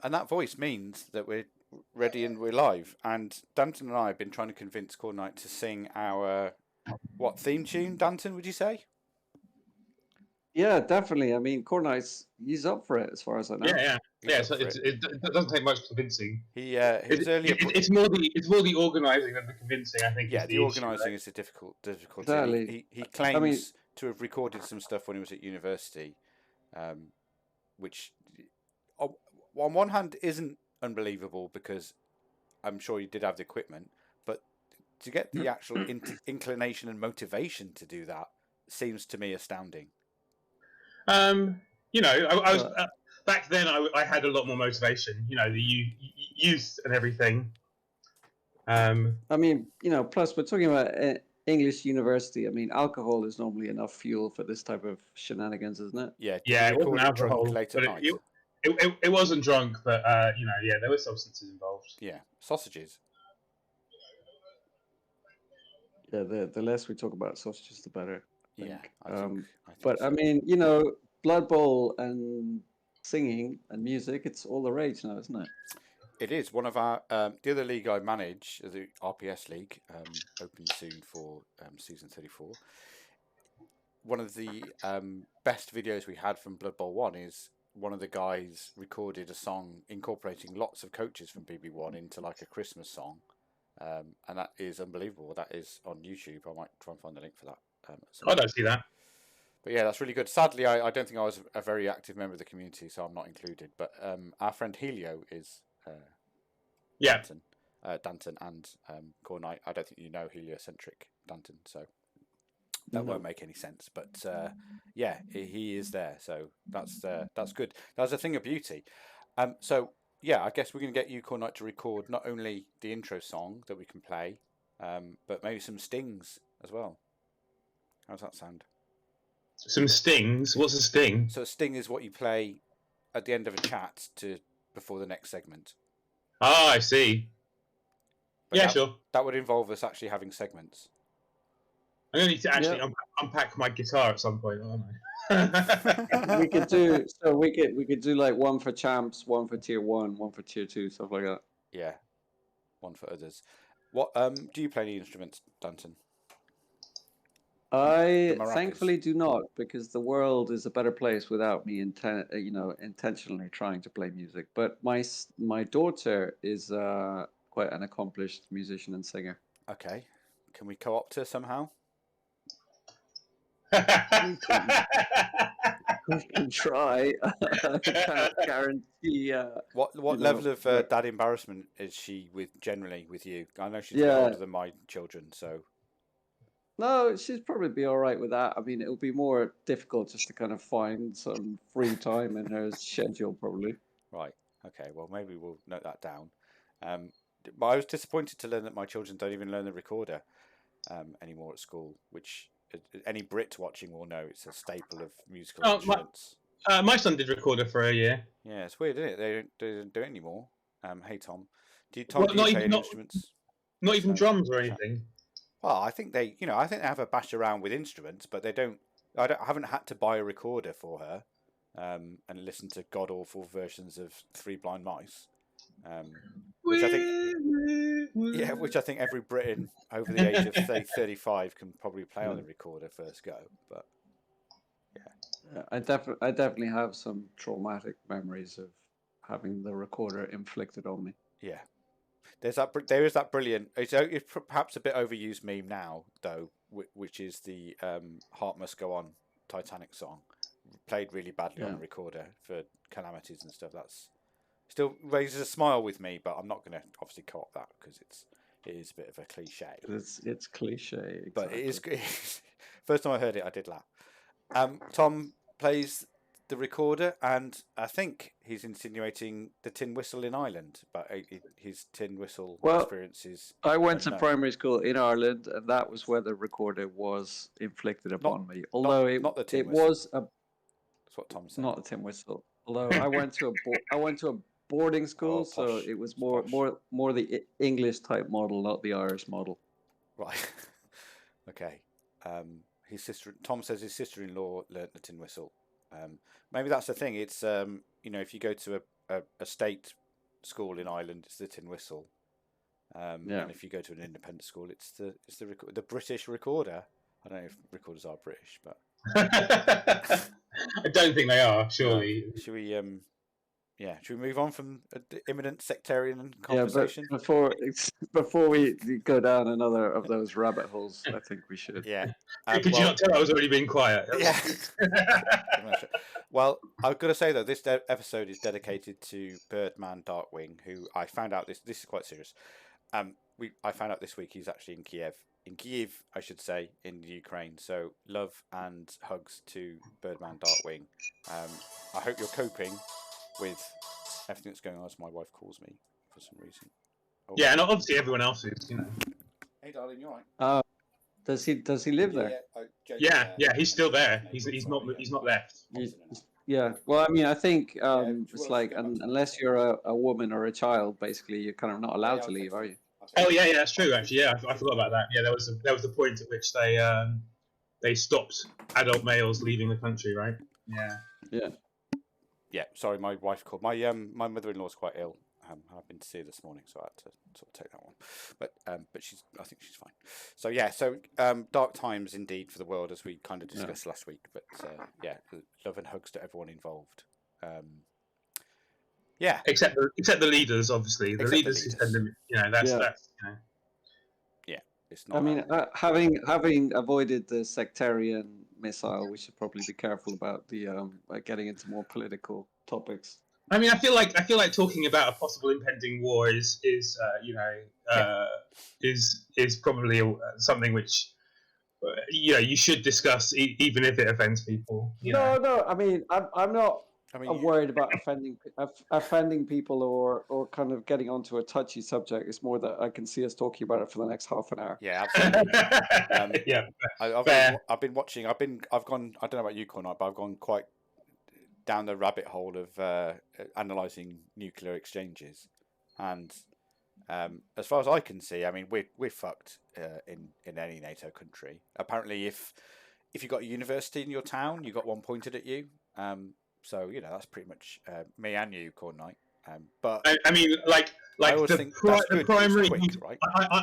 And that voice means that we're ready and we're live. And Danton and I have been trying to convince Khornight to sing our theme tune. Danton, would you say? Yeah, definitely. I mean, Khornight's he's up for it as far as I know. Yeah. So it doesn't take much convincing. He was earlier. It's more the organising than the convincing. I think. Yeah, is the organising issue, is the difficulty. Exactly. He claims to have recorded some stuff when he was at university, which on one hand isn't unbelievable because I'm sure he did have the equipment, but to get the actual inclination and motivation to do that seems to me astounding. I was back then. I had a lot more motivation. The youth and everything. I mean, plus we're talking about English university. I mean, alcohol is normally enough fuel for this type of shenanigans, isn't it? Yeah, it wasn't alcohol, late at night. It wasn't drunk, but there were substances involved. Yeah, sausages. Yeah, the less we talk about sausages, the better. I think but so. I mean, Blood Bowl and singing and music, it's all the rage now, isn't it? It is. One of our the other league I manage, the RPS league, open soon for season 34. One of the best videos we had from Blood Bowl 1 is one of the guys recorded a song incorporating lots of coaches from BB1 into like a Christmas song, and that is unbelievable. That is on YouTube. I might try and find the link for that. I don't see that. But yeah, that's really good. Sadly, I don't think I was a very active member of the community, so I'm not included. But our friend Helio is Danton and Khornight. I don't think you know heliocentric Danton, so that won't make any sense. But yeah, he is there, so that's good. That's a thing of beauty. So yeah, I guess we're going to get you, Khornight, to record not only the intro song that we can play, but maybe some stings as well. How's that sound? Some stings? What's a sting? So a sting is what you play at the end of a chat before the next segment. Ah, I see. But sure. That would involve us actually having segments. I'm going to need to actually unpack my guitar at some point, aren't I? we could do like one for champs, one for tier 1, one for tier 2, stuff like that. Yeah, one for others. What do you play any instruments, Danton? I thankfully do not, because the world is a better place without me intentionally trying to play music. But my daughter is quite an accomplished musician and singer. Okay, can we co-opt her somehow? We can try. I can't guarantee. What level of dad embarrassment is she generally with you? I know she's older than my children, so. No, she'd probably be all right with that. I mean, it'll be more difficult just to kind of find some free time in her schedule, probably. Right. Okay. Well, maybe we'll note that down. But I was disappointed to learn that my children don't even learn the recorder anymore at school, which any Brit watching will know it's a staple of musical instruments. My son did recorder for a year. Yeah, it's weird, isn't it? They don't do it anymore. Hey, Tom. Do you play any instruments? Not even drums or anything. Well, I think they have a bash around with instruments, but they don't. I haven't had to buy a recorder for her, and listen to god awful versions of Three Blind Mice, which I think every Briton over the age of 35 can probably play on the recorder first go. But yeah, I definitely have some traumatic memories of having the recorder inflicted on me. Yeah. There is that brilliant. It's perhaps a bit overused meme now, though, which is the "Heart Must Go On" Titanic song, played really badly on a recorder for calamities and stuff. That's still raises a smile with me, but I'm not going to obviously co-opt that because it is a bit of a cliche. It's cliche, exactly. But it is. First time I heard it, I did laugh. Tom plays the recorder, and I think he's insinuating the tin whistle in Ireland, but his tin whistle experience is. I went to primary school in Ireland, and that was where the recorder was inflicted upon me. Although not the tin it whistle. was That's what Tom said. Not the tin whistle. Although I went to a boarding school, so it was more the English type model, not the Irish model. Right. Okay. Tom says his sister-in-law learnt the tin whistle. Maybe that's the thing. It's if you go to a state school in Ireland, it's the Tin Whistle. And if you go to an independent school, it's the British Recorder. I don't know if recorders are British, but I don't think they are. Surely. Should we should we move on from the imminent sectarian conversation? Yeah, but before we go down another of those rabbit holes, I think we should. Yeah. Could you not tell I was already being quiet? Yeah. Well, I've got to say though, this episode is dedicated to Birdman Darkwing, who I found out this is quite serious. I found out this week he's actually in Kyiv, I should say, in Ukraine. So love and hugs to Birdman Darkwing. I hope you're coping with everything that's going on, as my wife calls me for some reason. Oh. Yeah, and obviously everyone else is, you know. Hey, darling, you all right? Does he live there? Yeah, he's still there. He's not left. Yeah. Well, I mean, I think it's like unless you're a woman or a child, basically, you're kind of not allowed to leave, are you? Oh yeah, that's true. Actually, yeah, I forgot about that. Yeah, there was the point at which they stopped adult males leaving the country, right? Yeah. Yeah. Yeah. Sorry, my wife called. My mother-in-law's quite ill. I've been to see her this morning, so I had to sort of take that one. But I think she's fine. So yeah, dark times indeed for the world, as we kind of discussed last week. But love and hugs to everyone involved. Yeah, except the leaders, obviously. The leaders who send them, that's you know. Yeah, it's not. I mean, having avoided the sectarian missile, we should probably be careful about the getting into more political topics. I mean, I feel like talking about a possible impending war is probably something which you should discuss, even if it offends people. No. I mean, I'm not. I'm worried about offending people or kind of getting onto a touchy subject. It's more that I can see us talking about it for the next half an hour. Yeah, absolutely. Yeah, I've been watching. I've gone. I don't know about you, Khornight, but I've gone quite down the rabbit hole of analysing nuclear exchanges, and as far as I can see, I mean, we're fucked in any NATO country. Apparently, if you've got a university in your town, you've got one pointed at you. So that's pretty much me and you, Khornight. But I mean, like the primary. Quick, right?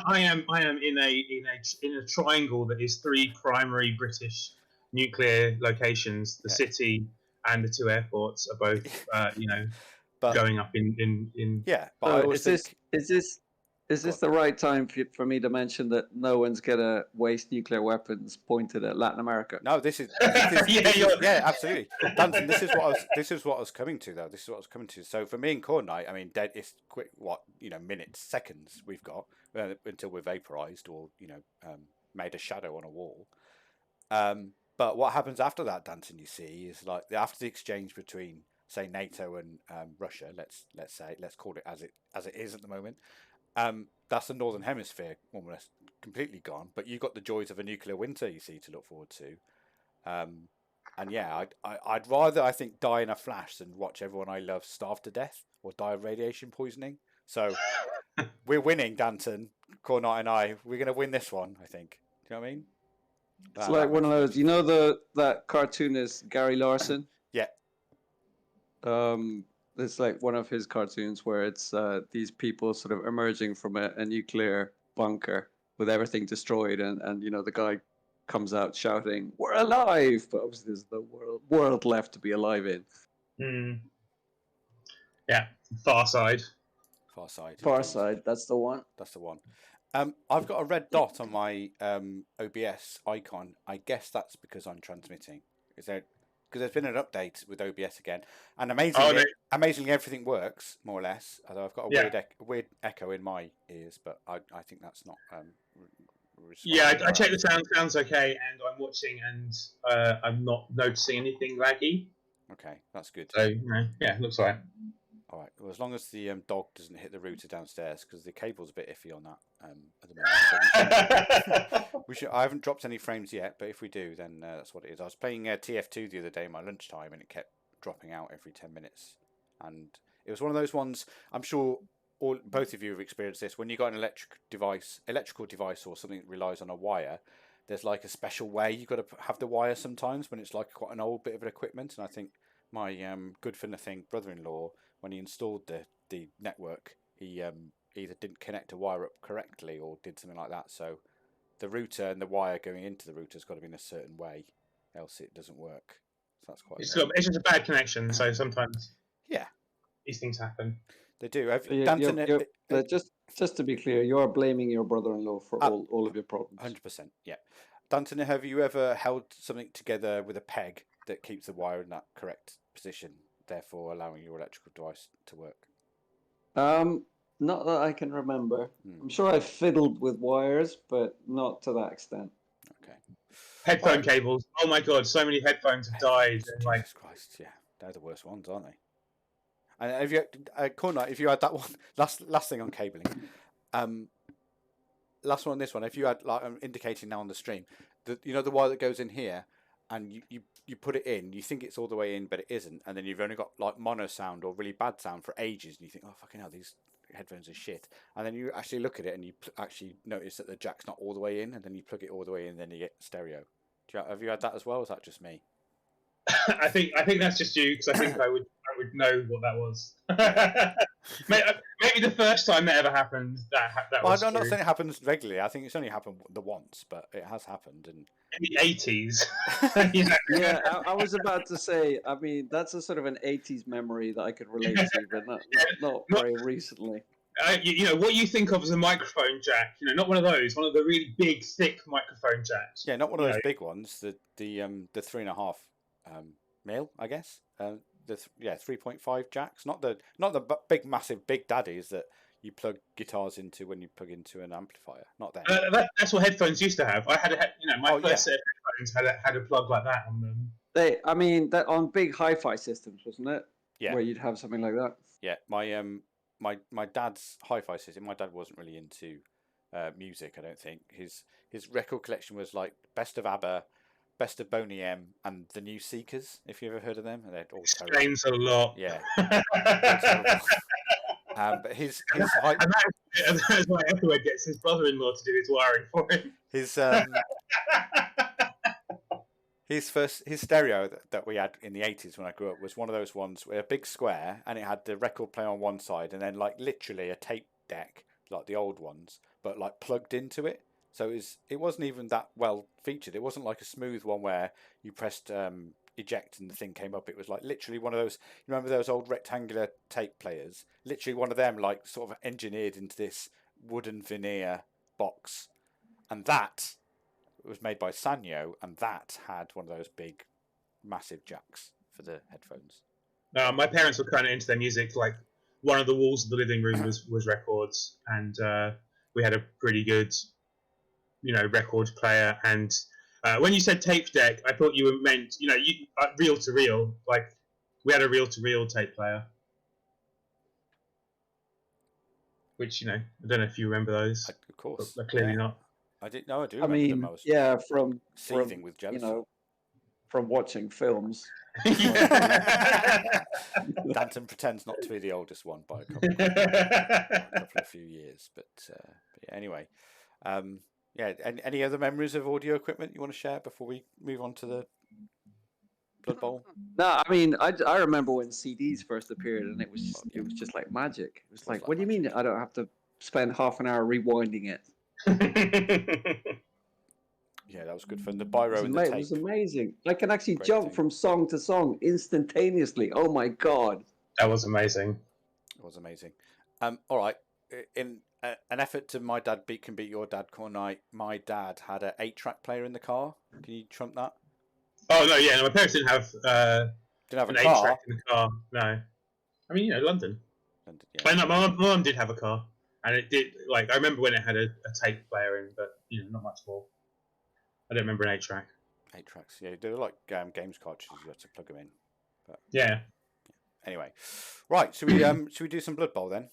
I am in a triangle that is 3 primary British nuclear locations. The city and the 2 airports are both, but, going up in. Yeah, but I always think... Is this the right time for me to mention that no one's gonna waste nuclear weapons pointed at Latin America? No, this is absolutely. Danton, this is what I was coming to though. This is what I was coming to. So for me and Khornight, I mean, it's quick. Minutes, seconds we've got until we're vaporized or made a shadow on a wall. But what happens after that, Danton? You see, is like after the exchange between, say, NATO and Russia. Let's call it as it is at the moment. That's the Northern Hemisphere almost completely gone. But you've got the joys of a nuclear winter, you see, to look forward to. And yeah, I'd rather, I think, die in a flash than watch everyone I love starve to death or die of radiation poisoning. So we're winning, Danton, Khornight and I. We're going to win this one, I think. Do you know what I mean? It's like one of those, that cartoonist Gary Larson? Yeah. It's like one of his cartoons where it's these people sort of emerging from a nuclear bunker with everything destroyed, and the guy comes out shouting, "We're alive!" But obviously, there's the world left to be alive in. Mm. Yeah, Far Side. Far Side. That's the one. I've got a red dot on my OBS icon. I guess that's because I'm transmitting. Because there's been an update with OBS again, and amazingly everything works more or less. Although I've got a weird echo in my ears, but I think that's not. I checked the sound. Sounds okay, and I'm watching, and I'm not noticing anything laggy. Okay, that's good. So looks all right. All right. Well, as long as the dog doesn't hit the router downstairs, because the cable's a bit iffy on that at the moment. So I haven't dropped any frames yet, but if we do, then that's what it is. I was playing TF2 the other day in my lunchtime, and it kept dropping out every 10 minutes. And it was one of those ones. I'm sure both of you have experienced this. When you got an electrical device, or something that relies on a wire, there's like a special way you've got to have the wire sometimes when it's like quite an old bit of equipment. And I think my good for nothing brother-in-law when he installed the network, he either didn't connect a wire up correctly or did something like that. So the router and the wire going into the router has got to be in a certain way, else it doesn't work. So that's quite. It's just a bad connection. So sometimes these things happen. They do. Danton, just to be clear, you are blaming your brother-in-law for all of your problems. 100%. Yeah. Danton, have you ever held something together with a peg that keeps the wire in that correct position, therefore allowing your electrical device to work? Not that I can remember. I'm sure I fiddled with wires, but not to that extent. Okay. Headphone cables. Oh my god, so many headphones have died. Jesus Christ, yeah, they're the worst ones, aren't they? And have you, Khornight, if you had that one, last thing on cabling, last one on this one, if you had, like I'm indicating now on the stream, the wire that goes in here, and you put it in, you think it's all the way in, but it isn't, and then you've only got like mono sound or really bad sound for ages, and you think, oh fucking hell, these headphones are shit, and then you actually look at it and you actually notice that the jack's not all the way in, and then you plug it all the way in, and then you get stereo. Have you had that as well, or is that just me? I think that's just you, because I think I would know what that was. Maybe the first time that ever happened, that was. I'm not saying it happens regularly. I think it's only happened the once, but it has happened. And in the 80s. Yeah, I was about to say. I mean, that's a sort of an 80s memory that I could relate to, but not very recently. What you think of as a microphone jack, not one of those, one of the really big, thick microphone jacks. Yeah, not one of those big ones. The 3.5 mil, I guess. 3.5 jacks, not the big, massive, big daddies that you plug guitars into when you plug into an amplifier. Not that. That's what headphones used to have. I had my first set of headphones had a plug like that on them. That on big hi-fi systems, wasn't it? Yeah. Where you'd have something like that. Yeah, my dad's hi-fi system. My dad wasn't really into music. I don't think his record collection was like best of ABBA, best of Boney M, and the New Seekers. If you ever heard of them, and they're all explains a lot. Yeah. But his and that's why Edward gets his brother-in-law to do his wiring for him. His stereo that we had in the 80s when I grew up was one of those ones with a big square, and it had the record player on one side, and then like literally a tape deck like the old ones, but like plugged into it. So it wasn't even that well featured. It wasn't like a smooth one where you pressed eject and the thing came up. It was like literally one of those. You remember those old rectangular tape players? Literally one of them, like sort of engineered into this wooden veneer box, and that was made by Sanyo, and that had one of those big, massive jacks for the headphones. My parents were kind of into their music. Like one of the walls of the living room was records, and we had a pretty good, record player. And when you said tape deck, I thought you meant, reel to reel. Like we had a reel to reel tape player, which I don't know if you remember those. Of course, but clearly not. I didn't know. I do. I mean, from seething with jealousy. From watching films. Danton pretends not to be the oldest one by a couple of few years, but yeah, anyway, Any other memories of audio equipment you want to share before we move on to the Blood Bowl? No, I mean, I remember when CDs first appeared, and it was just like magic. It was like, what do you mean? I don't have to spend half an hour rewinding it. Yeah, that was good fun. The biro and the tape. It was amazing. I can actually jump from song to song instantaneously. Oh my god, that was amazing. It was amazing. All right, in an effort to my dad can beat your dad, Khornight, my dad had an 8-track player in the car. Can you trump that? Oh no, yeah, no, my parents didn't have an 8-track in the car. No, I mean London. Yeah. No, my mum did have a car. And it did, I remember when it had a tape player in, but, not much more. I don't remember an 8-track. 8 tracks, yeah. They were like games cartridges, you had to plug them in. But, yeah. Anyway. Right, should we do some Blood Bowl then?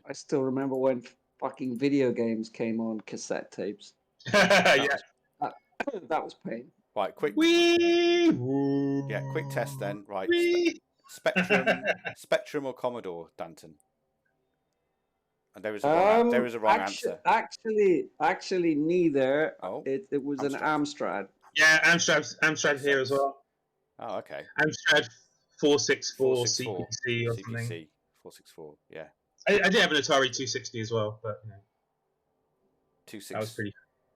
I still remember when fucking video games came on cassette tapes. That was pain. Right, quick. Yeah, quick test then. Right. Spectrum or Commodore, Danton? And there is a wrong answer. Actually, neither. Oh, it was Amstrad. Yeah, Amstrad here as well. Oh, okay. Amstrad 464 464 CPC or something. CPC 464. Yeah. I did have an Atari 260 as well, but you know, that was pretty.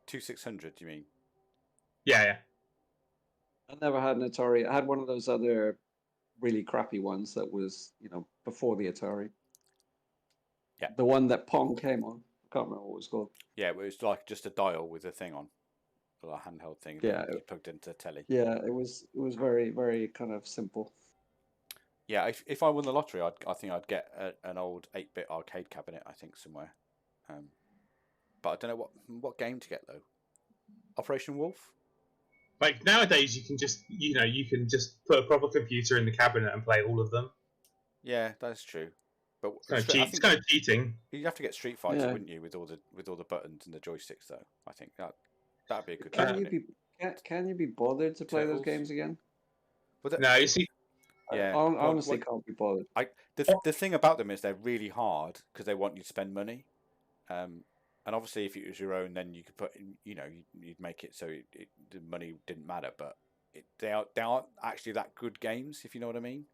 2600. You mean? Yeah. I never had an Atari. I had one of those other really crappy ones that was, before the Atari. Yeah. The one that Pong came on. I can't remember what it was called. Yeah, it was like just a dial with a thing on, a handheld thing. Yeah, you plugged into the telly. Yeah, it was very, very kind of simple. Yeah, if I won the lottery, I think I'd get an old 8-bit arcade cabinet. I think somewhere, but I don't know what game to get though. Operation Wolf. Like nowadays, you can just put a proper computer in the cabinet and play all of them. Yeah, that's true. But it's kind of cheating. You'd have to get Street Fighter, wouldn't you, with all the buttons and the joysticks? Though I think that'd be a good. Can you be bothered to play those games again? No, you see. Yeah, I honestly can't be bothered. The thing about them is they're really hard because they want you to spend money. And obviously, if it was your own, then you could put, you'd make it so the money didn't matter. But they aren't actually that good games, if you know what I mean.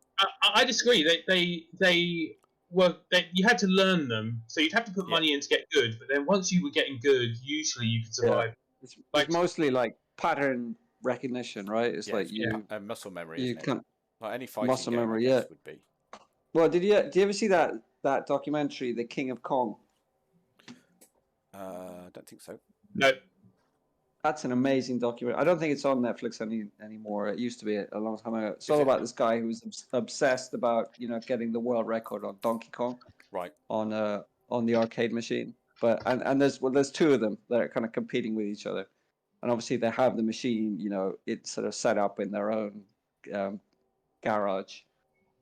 I disagree. You had to learn them, so you'd have to put money in to get good. But then once you were getting good, usually you could survive. Yeah. It's mostly like pattern recognition, right? It's and muscle memory. You can't like any fighting muscle game, memory. Would be. Well, did you ever see that documentary, The King of Kong? I don't think so. No. That's an amazing documentary. I don't think it's on Netflix anymore. It used to be a long time ago. It's all about this guy who was obsessed about getting the world record on Donkey Kong, right? On the arcade machine. But and there's two of them that are kind of competing with each other, and obviously they have the machine. It's sort of set up in their own garage.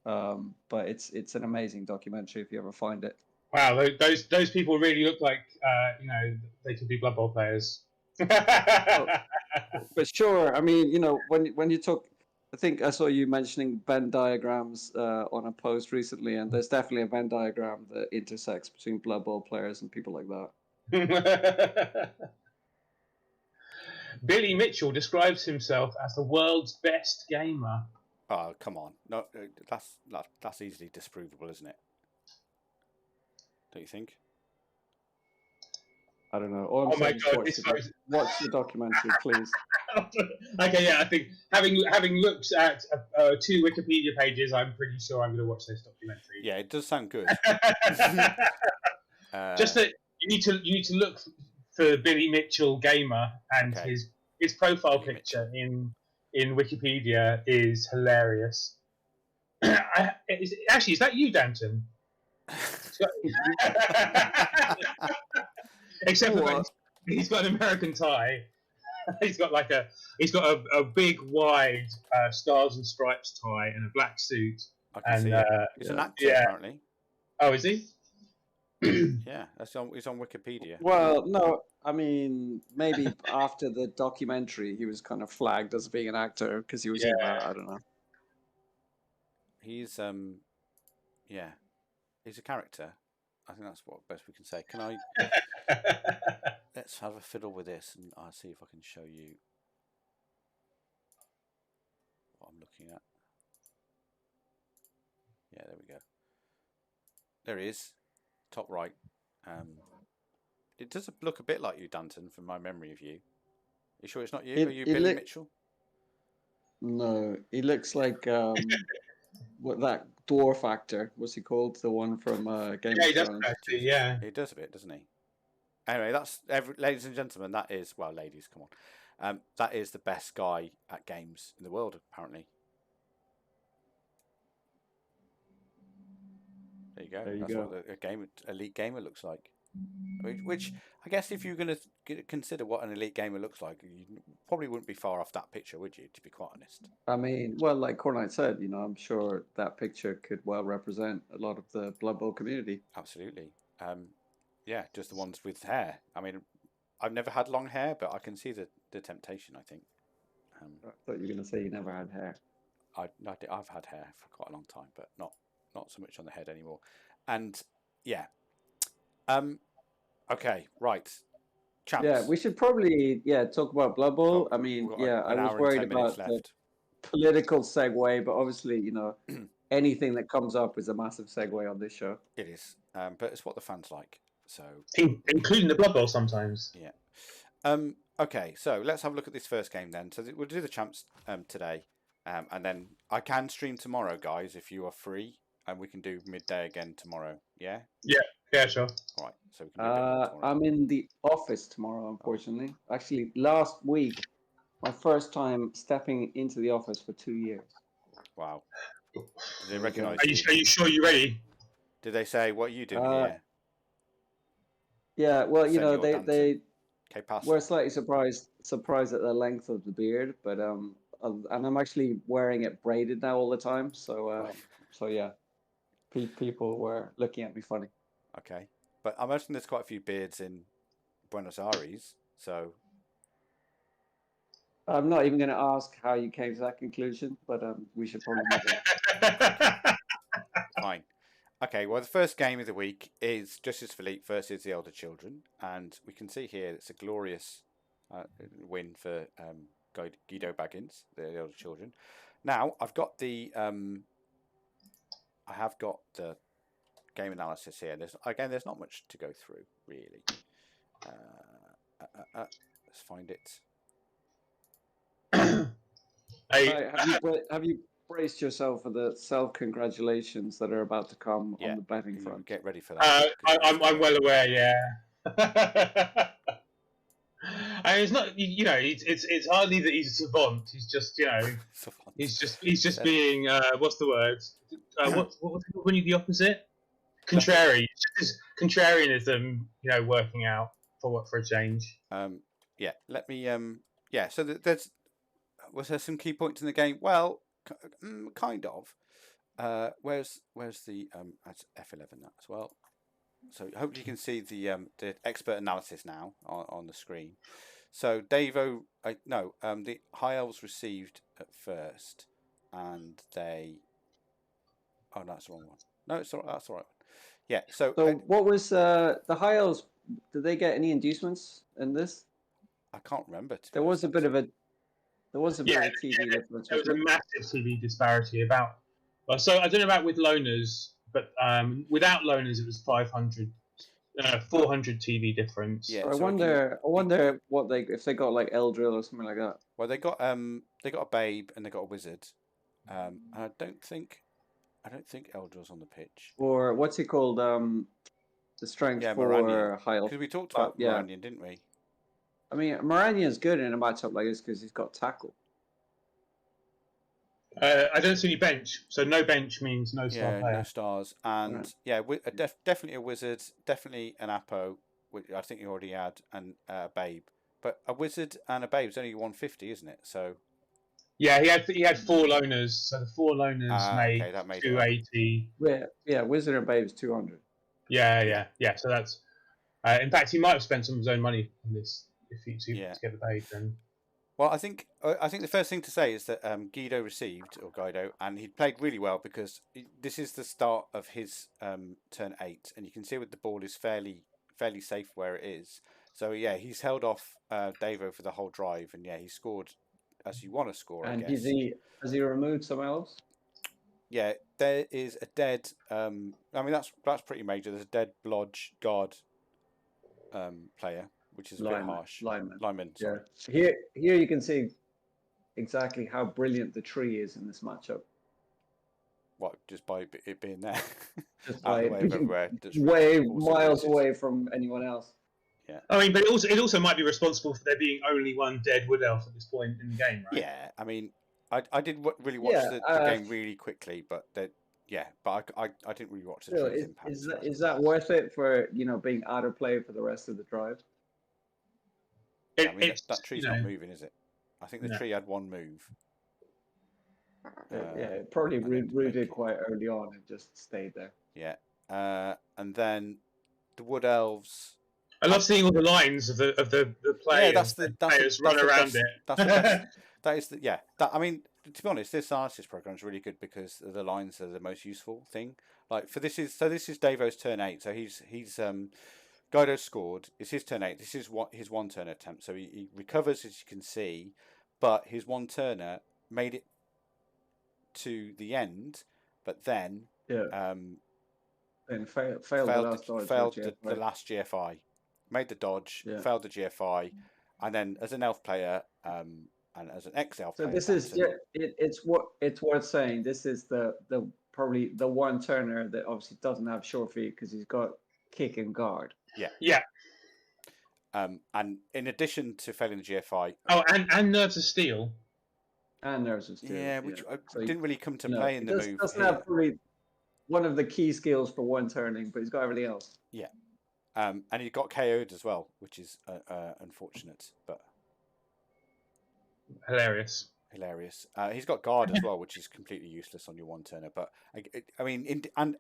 But it's an amazing documentary if you ever find it. Wow, those people really look like they could be Blood Bowl players. But sure, I mean, when you took, I think I saw you mentioning Venn diagrams on a post recently, and there's definitely a Venn diagram that intersects between Blood Bowl players and people like that. Billy Mitchell describes himself as the world's best gamer. Oh, come on! No, that's easily disprovable, isn't it? Don't you think? I don't know. All I'm saying is watch the documentary, please. Okay, yeah, I think having looked at 2 Wikipedia pages, I'm pretty sure I'm going to watch this documentary. Yeah, it does sound good. Just that you need to look for Billy Mitchell gamer, and his profile Billy picture Mitchell. in Wikipedia is hilarious. Actually, is that you, Danton? Except for he's got an American tie. He's got a big wide stars and stripes tie and a black suit. I can see it. He's an actor apparently. Oh, is he? Yeah, he's on Wikipedia. Well, no, I mean maybe after the documentary he was kind of flagged as being an actor because he was in that. I don't know. He's he's a character. I think that's what best we can say. Can I? Let's have a fiddle with this, and I'll see if I can show you what I'm looking at. Yeah, there we go. There he is, top right. It does look a bit like you, Danton, from my memory of you. You sure it's not you? Are you Billy Mitchell? No, he looks like what that dwarf actor? What's he called? The one from Game of Thrones. Yeah, he does a bit, doesn't he? Anyway, ladies and gentlemen, that is ladies, come on. That is the best guy at games in the world, apparently. There you go. That's what a elite gamer looks like. Which I guess if you're going to consider what an elite gamer looks like, you probably wouldn't be far off that picture, would you? To be quite honest. I mean, well, like Khornight said, I'm sure that picture could well represent a lot of the Blood Bowl community. Absolutely. Yeah, just the ones with hair. I mean, I've never had long hair, but I can see the temptation, I think. I thought you were going to say you never had hair. I've had hair for quite a long time, but not so much on the head anymore. And yeah. Okay, right. Chaps. Yeah, we should probably talk about Blood Bowl. I mean, I was worried about the political segue, but obviously, anything that comes up is a massive segue on this show. It is, but it's what the fans like. So, including the Blood Bowl sometimes. Yeah. Okay, so let's have a look at this first game then. So we'll do the champs today, and then I can stream tomorrow, guys, if you are free, and we can do midday again tomorrow. Yeah. Yeah, sure. All right. So we can do a bit more tomorrow. I'm in the office tomorrow, unfortunately. Actually, last week, my first time stepping into the office for 2 years. Wow. Did they recognise you? Are you sure you're ready? Did they say, what are you doing here? Yeah, well, they were slightly surprised at the length of the beard, but and I'm actually wearing it braided now all the time, so yeah, people were looking at me funny. Okay, but I imagine there's quite a few beards in Buenos Aires, so I'm not even going to ask how you came to that conclusion, but we should probably move on. Fine. Okay, well, the first game of the week is Justice Philippe versus the Elder Children, and we can see here it's a glorious win for Guido Baggins, the Elder Children. Now, I've got the game analysis here. There's not much to go through, really. Let's find it. Have you braced yourself for the self-congratulations that are about to come on the betting front? Get ready for that. I'm well aware, yeah. And it's not, it's hardly that he's a savant. He's just, he's just being, what's the word? What's when you're the opposite? Contrary. It's just his contrarianism, working out for a change. Yeah. Let me. So was there some key points in the game? Well, kind of. Where's the that's F11 that as well. So hopefully you can see the expert analysis now on the screen. So Davo, the High Elves received at first, and they. Oh, no, that's the wrong one. No, that's the right one. Yeah. So what was the High Elves? Did they get any inducements in this? I can't remember. There was a bit of a TV difference. There was a massive TV disparity about. So I don't know about with loaners, but without loaners it was 500, 400 TV difference. Yeah. So I wonder what if they got like Eldril or something like that. Well, they got a Babe and they got a Wizard. And I don't think Eldril's on the pitch. Or what's he called? The strength for Moranian. High Elf. Because we talked about Moranian, didn't we? I mean, Moranian's good in a matchup like this because he's got tackle. I don't see any bench, so no bench means no star player. No stars, and definitely a Wizard, definitely an Apo, which I think you already had, and a Babe. But a Wizard and a Babe's only 150, isn't it? So yeah, he had 4 loaners, so the 4 loaners made 280. Yeah, Wizard and Babe's 200. Yeah. So that's in fact he might have spent some of his own money on this if he to get the Babe then. Well, I think the first thing to say is that Guido received, and he played really well because this is the start of his turn 8, and you can see with the ball is fairly safe where it is. So yeah, he's held off Davo for the whole drive, and he scored as you want to score. And I guess. Has he removed someone else? Yeah, there is a dead. I mean that's pretty major. There's a dead Blodge guard player, which is a bit harsh. Lineman. Sorry. Yeah. Here you can see exactly how brilliant the tree is in this matchup. What? Just by it being there? Just by way miles away from anyone else. Yeah. I mean, but it also might be responsible for there being only one dead wood elf at this point in the game, right? Yeah. I mean, I did really watch the game really quickly, but I didn't really watch the tree's impact. Is that worth it for being out of play for the rest of the drive? That tree's not moving, is it? I think the tree had one move. It probably rooted quite early on and just stayed there. Yeah, and then the Wood Elves. I love seeing all the lines of the players. Yeah, players run around it. That's the best. That is I mean, to be honest, this analysis program is really good because the lines are the most useful thing. Like this is Davo's turn 8, so he's Guido scored. It's his turn 8. This is his one-turner attempt. So he recovers, as you can see, but his one-turner made it to the end, but then and failed the last GFI, made the dodge, failed the GFI, and then as an elf player, and as an ex-elf player. So this Danton, it's worth saying. This is the probably the one turner that obviously doesn't have sure feet because he's got kick and guard. Yeah. And in addition to failing the GFI, and Nerves of Steel. And Nerves of Steel. Yeah, which didn't really come to play in the move. Doesn't have probably one of the key skills for one turning, but he's got everything else. Yeah. And he got KO'd as well, which is unfortunate, but hilarious. He's got guard as well, which is completely useless on your one turner. But I mean,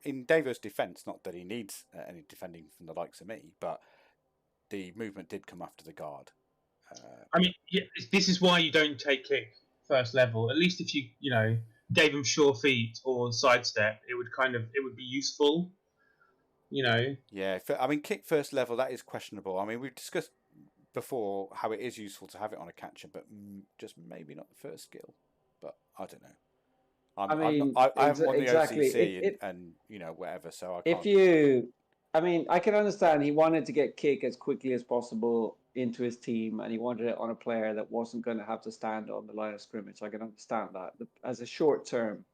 in Davo's defence, not that he needs any defending from the likes of me, but the movement did come after the guard. I mean, this is why you don't take kick first level. At least if you gave him sure feet or sidestep, it would be useful. Yeah, I mean, kick first level, that is questionable. I mean, we've discussed before how it is useful to have it on a catcher, but just maybe not the first skill. But I don't know. I haven't won the OCC and whatever, so I can't. I can understand he wanted to get kick as quickly as possible into his team, and he wanted it on a player that wasn't going to have to stand on the line of scrimmage. I can understand that as a short-term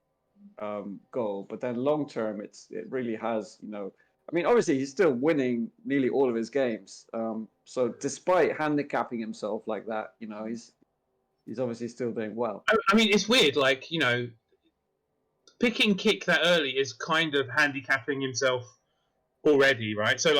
goal, but then long-term, it really has, obviously he's still winning nearly all of his games. So despite handicapping himself like that, he's obviously still doing well. I mean, it's weird, picking kick that early is kind of handicapping himself already, right? So,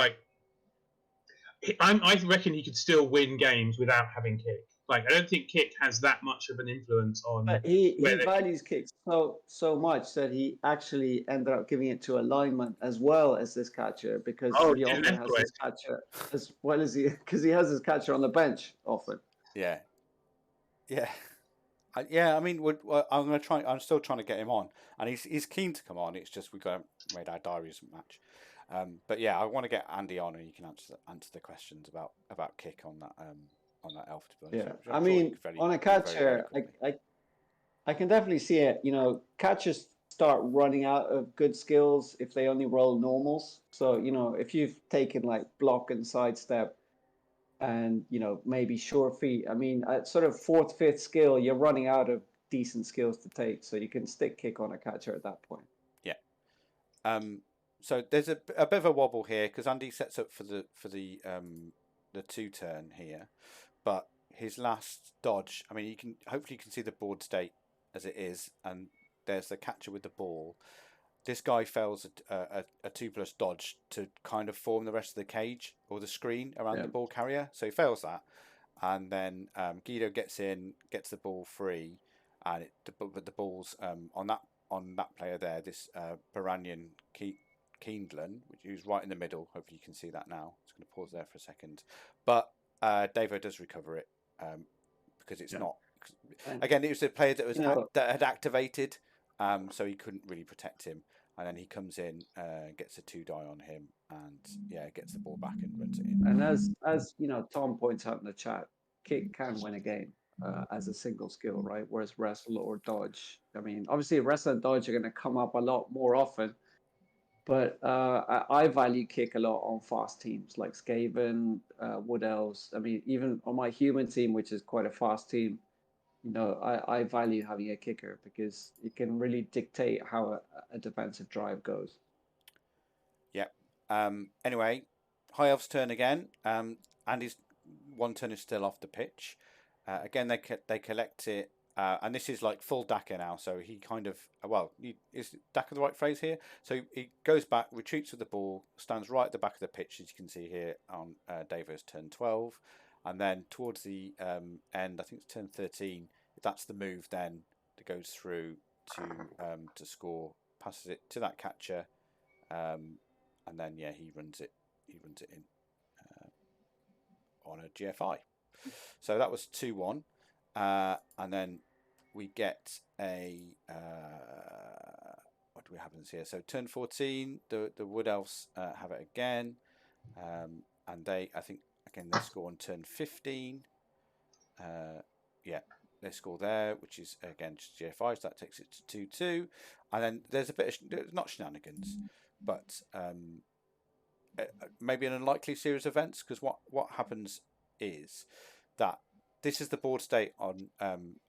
I reckon he could still win games without having kick. I don't think kick has that much of an influence on. But he values kick so much that he actually ended up giving it to a lineman as well as this catcher because he often has his catcher as well as because he has his catcher on the bench often. Yeah. I mean, I'm gonna try. I'm still trying to get him on, and he's keen to come on. It's just we got made our diaries match. But yeah, I want to get Andy on, and you can answer the questions about kick on that elf. I mean, on a catcher, I can definitely see it. Catchers start running out of good skills if they only roll normals. So if you've taken block and sidestep, and maybe sure feet. I mean, at sort of 4th, 5th skill, you're running out of decent skills to take. So you can stick kick on a catcher at that point. Yeah. So there's a bit of a wobble here because Andy sets up for the 2-turn here, but his last dodge. I mean, hopefully you can see the board state as it is, and there's the catcher with the ball. This guy fails a 2+ dodge to kind of form the rest of the cage or the screen around the ball carrier. So he fails that, and then Guido gets in, gets the ball free, and the ball's on that player there. This Baranian Keendlen, who's right in the middle. Hopefully you can see that now. It's going to pause there for a second, but Davo does recover it because it's not. Again, it was a player that was that had activated. So he couldn't really protect him, and then he comes in, gets a 2-die on him, and gets the ball back and runs it in. And as Tom points out in the chat, kick can win a game as a single skill, right? Whereas wrestle or dodge, I mean, obviously wrestle and dodge are going to come up a lot more often, but I value kick a lot on fast teams like Skaven, Wood Elves. I mean, even on my human team, which is quite a fast team. I value having a kicker because it can really dictate how a defensive drive goes. Yeah. Anyway, High Elf's turn again. Andy's one turn is still off the pitch. Again, they collect it, and this is full Daka now. So he kind of is Daka the right phrase here? So he goes back, retreats with the ball, stands right at the back of the pitch, as you can see here on Davo's turn 12. And then towards the end, I think it's turn 13. That's the move then that goes through to score, passes it to that catcher, and then he runs it in on a GFI. So that was 2-1, and then we get a what do we have in this here? So turn 14, the Wood Elves have it again, and they I think. Again, they score on turn 15. they score there, which is again just GFI, so that takes it to 2-2. And then there's a bit of not shenanigans, but maybe an unlikely series of events, because what happens is that this is the board state on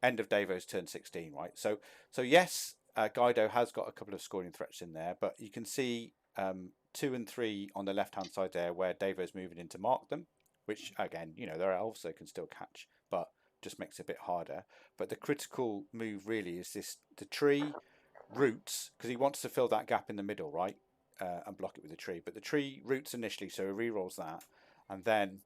end of Davo's turn 16, right? So yes, Guido has got a couple of scoring threats in there, but you can see 2 and 3 on the left hand side there where Davo's moving in to mark them, which again, they're elves, so they can still catch, but just makes it a bit harder. But the critical move really is the tree roots, because he wants to fill that gap in the middle, right? And block it with a tree. But the tree roots initially, so he re-rolls that, and then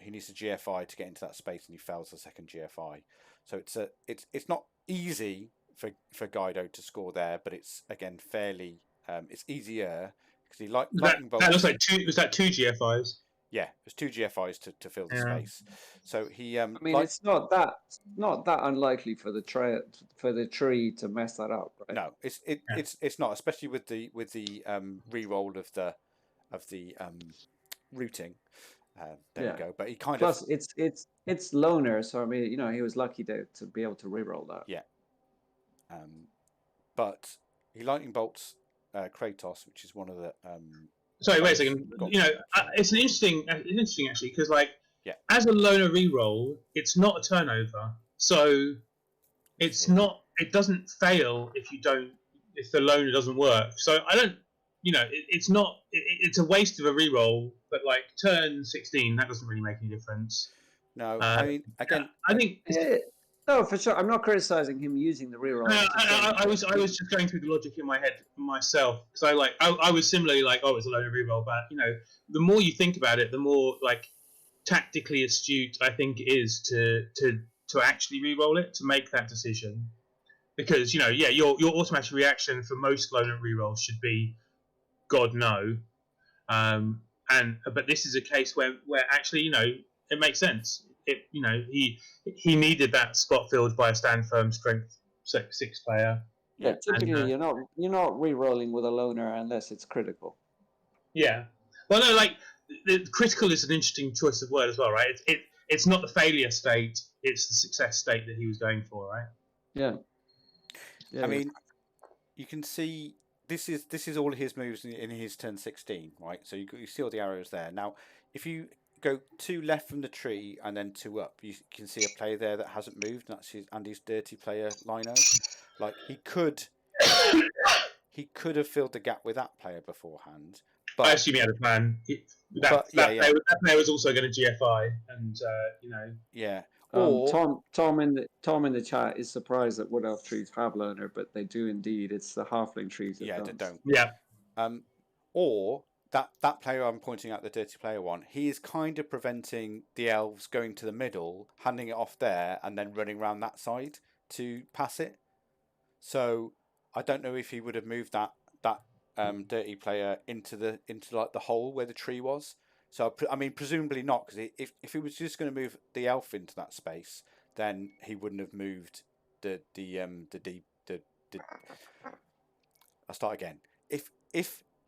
he needs a GFI to get into that space, and he fails the second GFI. So it's not easy for Guido to score there, but it's again fairly it's easier because he lightning bolts. That looks like two. Was that 2 GFIs? Yeah, there's 2 GFIs to fill the space. So he. I mean, it's not that unlikely for the tree to mess that up, right? No, it's not, especially with the re-roll of the routing. There you go. But he kind of. Plus, it's loner, so I mean, he was lucky to be able to re-roll that. Yeah. But he lightning bolts Kratos, which is one of the. Sorry, wait a second. It's interesting actually, because as a loner re-roll, it's not a turnover, so it's not. It doesn't fail if the loner doesn't work. So I don't. It's not. It's a waste of a re-roll, but turn 16, that doesn't really make any difference. No, I mean, again, I think. No, for sure. I'm not criticizing him using the reroll. I was just going through the logic in my head myself, because I was similarly it's a load of reroll, but the more you think about it, the more tactically astute I think it is to actually reroll it, to make that decision, because your automatic reaction for most loader rerolls should be God no, but this is a case where actually it makes sense. He needed that spot filled by a stand firm strength 6 player. Yeah, typically you're not re-rolling with a loner unless it's critical. Yeah, well, no, the critical is an interesting choice of word as well, right? It's not the failure state; it's the success state that he was going for, right? Yeah. I mean, you can see this is all his moves in his turn 16, right? So you see all the arrows there. Now, if you go 2 left from the tree and then 2 up, you can see a player there that hasn't moved, and that's Andy's dirty player Lino. He could have filled the gap with that player beforehand, but I assume he had a plan. That player was also going to GFI, and yeah. Tom in the chat is surprised that wood elf trees have loner, but they do indeed. It's the halfling trees that don't. Yeah. Or that player I'm pointing out, the dirty player one, he is kind of preventing the elves going to the middle, handing it off there, and then running around that side to pass it. So I don't know if he would have moved that dirty player into the hole where the tree was. So I mean, presumably not, because if he was just going to move the elf into that space, then he wouldn't have moved the I'll start again. If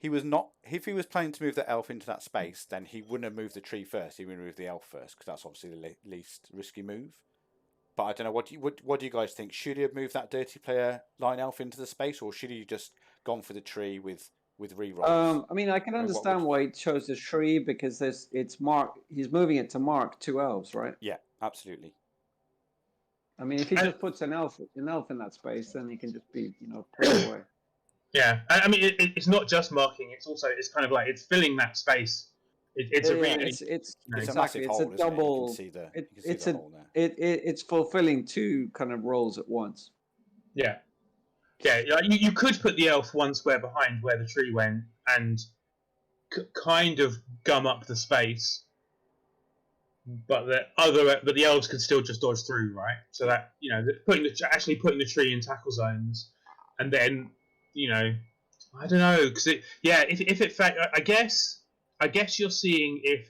he was planning to move the elf into that space, then he wouldn't have moved the tree first. He would move the elf first, because that's obviously the least risky move. But I don't know, what do you guys think? Should he have moved that dirty player line elf into the space, or should he just gone for the tree with rerolls? I mean, I can understand why he chose the tree, because it's mark. He's moving it to mark 2 elves, right? Yeah, absolutely. I mean, if he just puts an elf in that space, then he can just be put away. Yeah, I mean, it's not just marking. It's kind of it's filling that space. It's a massive hole. It's a double. It's fulfilling 2 kind of roles at once. Yeah. Yeah, you could put the elf 1 square behind where the tree went and kind of gum up the space, but the elves could still just dodge through, right? So that putting the tree in tackle zones, and then I don't know, because I guess you're seeing if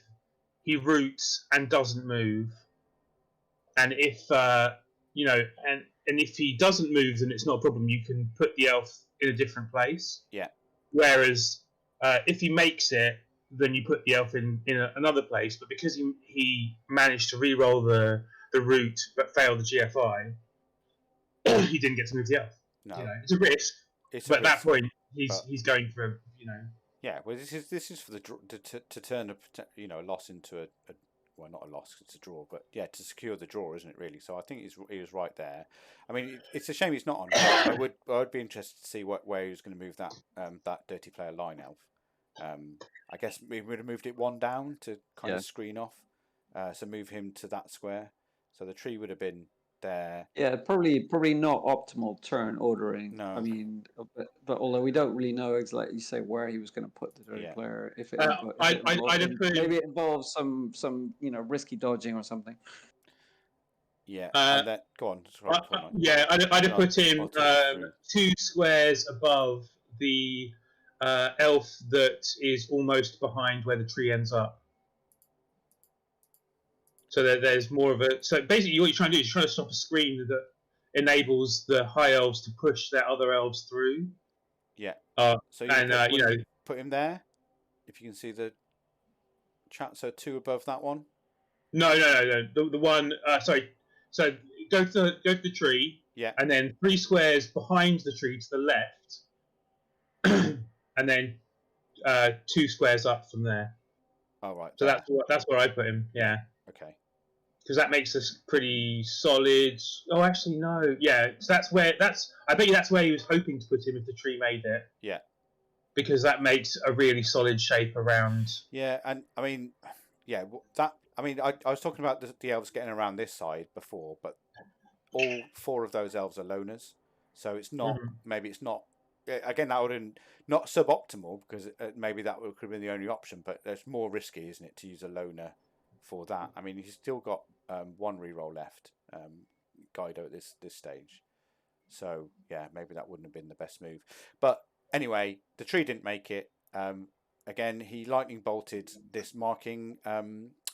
he roots and doesn't move, and if and if he doesn't move, then it's not a problem. You can put the elf in a different place. Yeah. Whereas if he makes it, then you put the elf in another place. But because he managed to re-roll the the route but failed the GFI, he didn't get to move the elf. No, it's a risk. But at that point, he's going for Yeah, well, this is for the to turn a loss into a well, not a loss, it's a draw, but yeah, to secure the draw, isn't it really? So I think he was right there. I mean, it's a shame he's not on. I would be interested to see where he was going to move that dirty player line elf. I guess we would have moved it one down to kind of screen off. So move him to that square. So the tree would have been there. Yeah, probably not optimal turn ordering. No. I mean, but although we don't really know exactly, you say, where he was going to put the dirty player, maybe it involves some risky dodging or something. Yeah, and then go on. I'd have put him 2 squares above the elf that is almost behind where the tree ends up. So there's more of a... So basically what you're trying to do is you're trying to stop a screen that enables the high elves to push their other elves through. Yeah. So you put him there, if you can see the chat. So 2 above that one? No. The one... sorry. So go to the tree. Yeah. And then 3 squares behind the tree to the left. And then 2 squares up from there. Oh, right. So that's where I put him, yeah. Okay. Because that makes us pretty solid. Oh, actually, no. Yeah, so I bet you that's where he was hoping to put him if the tree made it. Yeah. Because that makes a really solid shape around. Yeah, and I mean, I was talking about the elves getting around this side before, but all 4 of those elves are loners. So it's not, maybe it's not, again, that would not suboptimal, because maybe that could have been the only option, but it's more risky, isn't it, to use a loner for that? I mean, he's still got 1 reroll left, Guido, at this stage. So, yeah, maybe that wouldn't have been the best move. But anyway, the tree didn't make it. Again, he lightning bolted this marking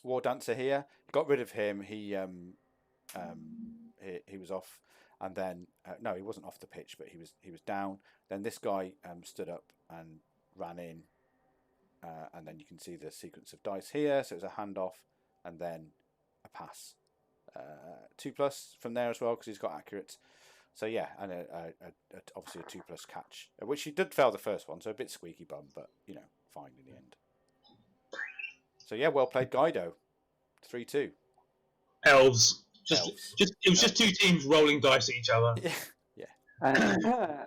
War Dancer here. Got rid of him. He was off. And then, no, he wasn't off the pitch, but he was down. Then this guy stood up and ran in. And then you can see the sequence of dice here. So it was a handoff and then a pass. 2+ from there as well, because he's got accurate. So yeah, and obviously a 2+ catch, which he did fail the first one, so a bit squeaky bum, but fine in the end. So yeah, well played, Guido. 3-2. Elves. It was just 2 teams rolling dice at each other. Yeah. And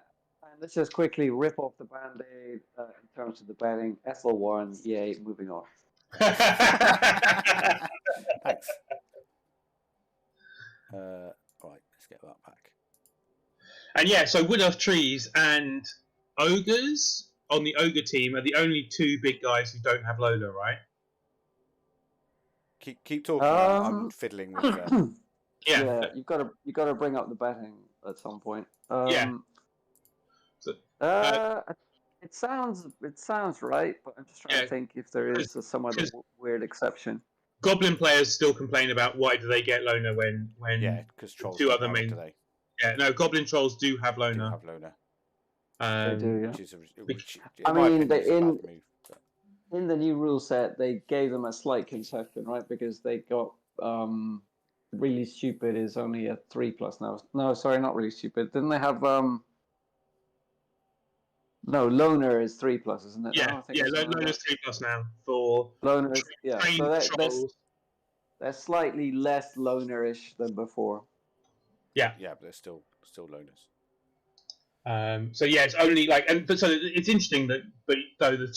let's just quickly rip off the band-aid in terms of the betting. Ethel won. Yay, moving on. Thanks. Right, let's get that back. And yeah, so Wood Elf Trees and Ogres on the Ogre team are the only 2 big guys who don't have Lola, right? Keep talking. I'm fiddling with. Yeah, you've got to bring up the betting at some point. It sounds right, but I'm just trying to think if there is some other weird exception. Goblin players still complain about why do they get Loner when because trolls 2 other main. Today. Yeah, no, Goblin trolls do have Loner. They do, yeah. Which I mean, in the new rule set, they gave them a slight concession, right? Because they got really stupid is only a 3+ now. No, sorry, not really stupid. Didn't they have No, Loner is 3+, isn't it? Yeah, Loner is 3+ now for Loner. So they're slightly less Loner-ish than before. Yeah, but they're still Loners. So yeah, it's only so it's interesting that, the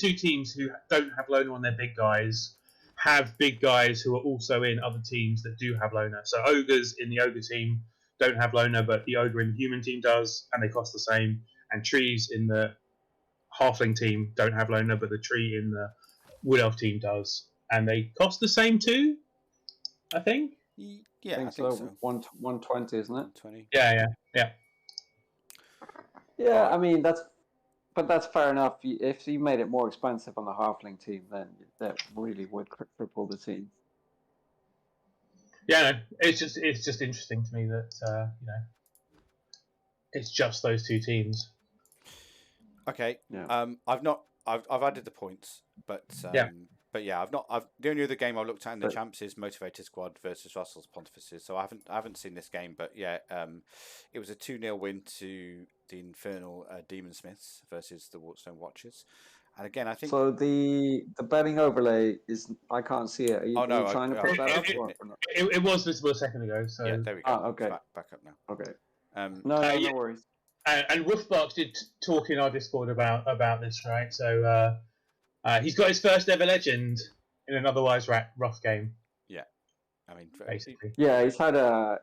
two teams who don't have Loner on their big guys have big guys who are also in other teams that do have Loner. So Ogres in the Ogre team don't have Loner, but the Ogre in the Human team does, and they cost the same. And Trees in the Halfling team don't have Loner, but the Tree in the Wood Elf team does, and they cost the same too, I think. Yeah, I think so. 120, isn't it? 20. Yeah. Yeah, I mean that's fair enough. If you made it more expensive on the Halfling team, then that really would cripple the team. Yeah, no, it's just interesting to me that it's just those 2 teams. Okay. Yeah. I've added the points, but But yeah, the only other game I looked at in the champs is Motivated Squad versus Russell's Pontifices. So I haven't seen this game, but yeah, it was a 2-0 win to the Infernal Demon Smiths versus the Waterstone Watchers. And again, I think so. The betting overlay is, I can't see it. Are you trying to put that up? It was visible a second ago. So yeah, there we go. Okay, back up now. Okay. No worries. And Wolfbark did talk in our Discord about this, right? So he's got his first ever legend in an otherwise rough game. Yeah, I mean, basically. Yeah, he's had a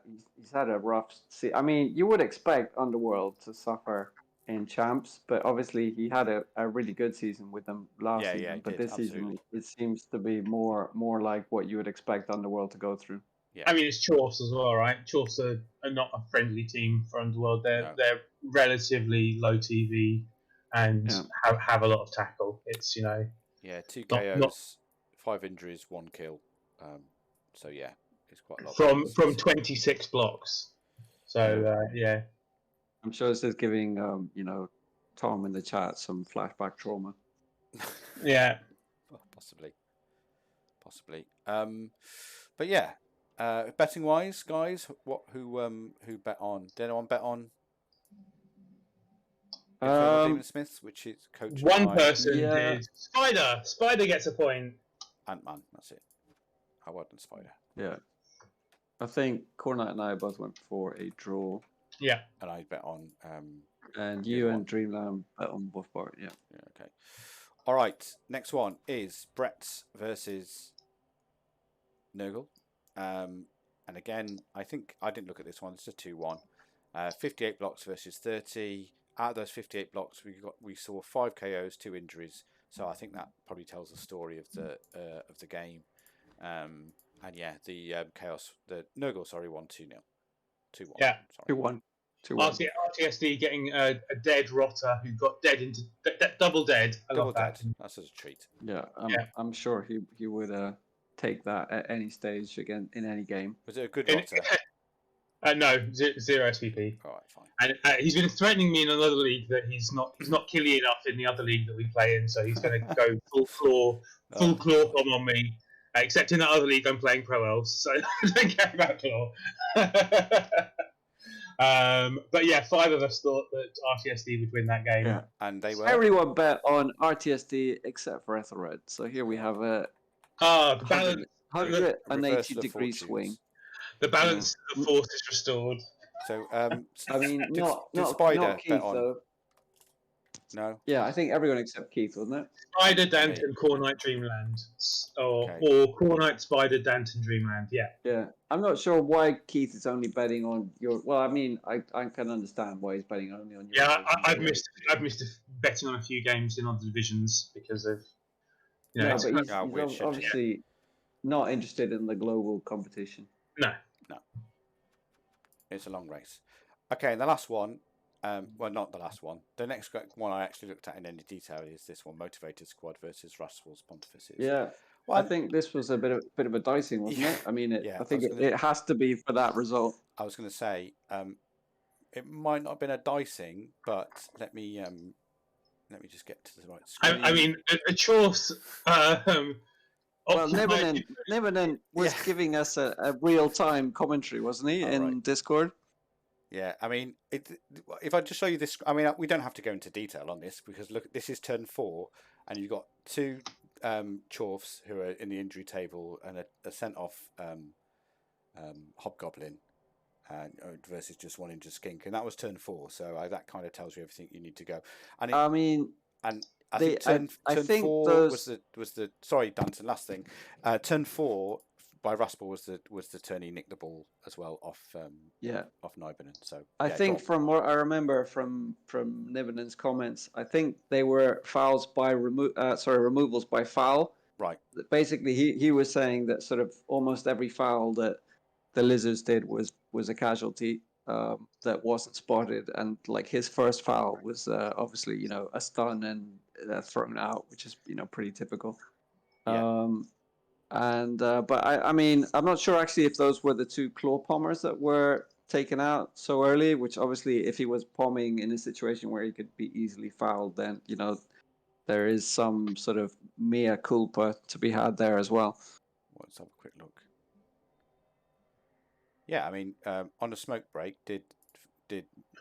rough. I mean, you would expect Underworld to suffer in champs, but obviously he had a really good season with them last season. But this season, it seems to be more like what you would expect Underworld to go through. Yeah. I mean, it's Chorfs as well, right? Chorfs are not a friendly team for Underworld. They're relatively low TV and have a lot of tackle. It's 2 KOs, 5 injuries, 1 kill. So yeah, it's quite a lot from 26 blocks. So yeah. I'm sure this is giving Tom in the chat some flashback trauma. Yeah. Possibly. But yeah. Betting wise, guys, who bet on? Did anyone bet on Demon Smiths, which is coach? One person did. Spider gets a point. Ant-Man, that's it. I wasn't Spider. Yeah, I think Khornight and I both went for a draw. Yeah, and I bet on. And you and Dreamland bet on Wolfbark. Yeah. Okay. All right. Next one is Brett's versus Nurgle. And again, I think I didn't look at this one. It's a 2-1. 58 blocks versus 30. Out of those 58 blocks, we saw 5 KOs, 2 injuries. So I think that probably tells the story of the game. And yeah, the the Nurgle, won 2-0. 2-1. Yeah, 2-1. RTSD getting a dead Rotter who got dead into double dead. I love that. That's a treat. Yeah, I'm sure he would take that at any stage again in any game. Was it a good Rotter? No, 0 SVP. All right, fine. And he's been threatening me in another league that he's not killy enough in the other league that we play in, so he's going to go full claw bomb on me. Except in that other league, I'm playing Pro Elves, so I don't care about claw. But yeah, 5 of us thought that RTSD would win that game. Yeah. And they were. Everyone bet on RTSD except for Ethelred. So here we have a the balance, 180-degree swing. The balance of the force is restored. So, I mean, not Spider Keith, though. No. Yeah, I think everyone except Keith, wasn't it? Spider, Danton, Khornight, Dreamland, or Khornight, Spider, Danton, Dreamland. Yeah. Yeah, I'm not sure why Keith is only betting on your. Well, I mean, I can understand why he's betting only on your. Yeah, I've missed betting on a few games in other divisions because of. But he's obviously not interested in the global competition. No. It's a long race. Okay, and the last one. Well, not the last one. The next one I actually looked at in any detail is this one: Motivated Squad versus Russell's Pontifices. Yeah, well, I think this was a bit of a dicing, wasn't it? I mean, I think it has to be for that result. I was going to say it might not have been a dicing, but let me just get to the right screen. I mean, a choice. Well, Nivenin was giving us a real-time commentary, wasn't he, in Discord? Yeah, I mean, if I just show you this, I mean, we don't have to go into detail on this because look, this is turn 4, and you've got 2 Chorfs who are in the injury table and a sent-off Hobgoblin versus just 1 injured Skink, and that was turn 4. So that kind of tells you everything you need to go. And I think turn 4 was the sorry, Danton. Last thing, turn 4 by Raspel was the turn he nicked the ball as well off Nibenen. So I think from what I remember from Nivenen's comments, I think they were fouls by removals by foul. Right. Basically, he was saying that sort of almost every foul that the Lizards did was a casualty that wasn't spotted, and like his first foul was obviously a stun and thrown out, which is pretty typical. Yeah. But I mean, I'm not sure actually if those were the 2 claw pommers that were taken out so early, which obviously if he was pomming in a situation where he could be easily fouled, then, there is some sort of mea culpa to be had there as well. Let's have a quick look. Yeah, I mean, on a smoke break, did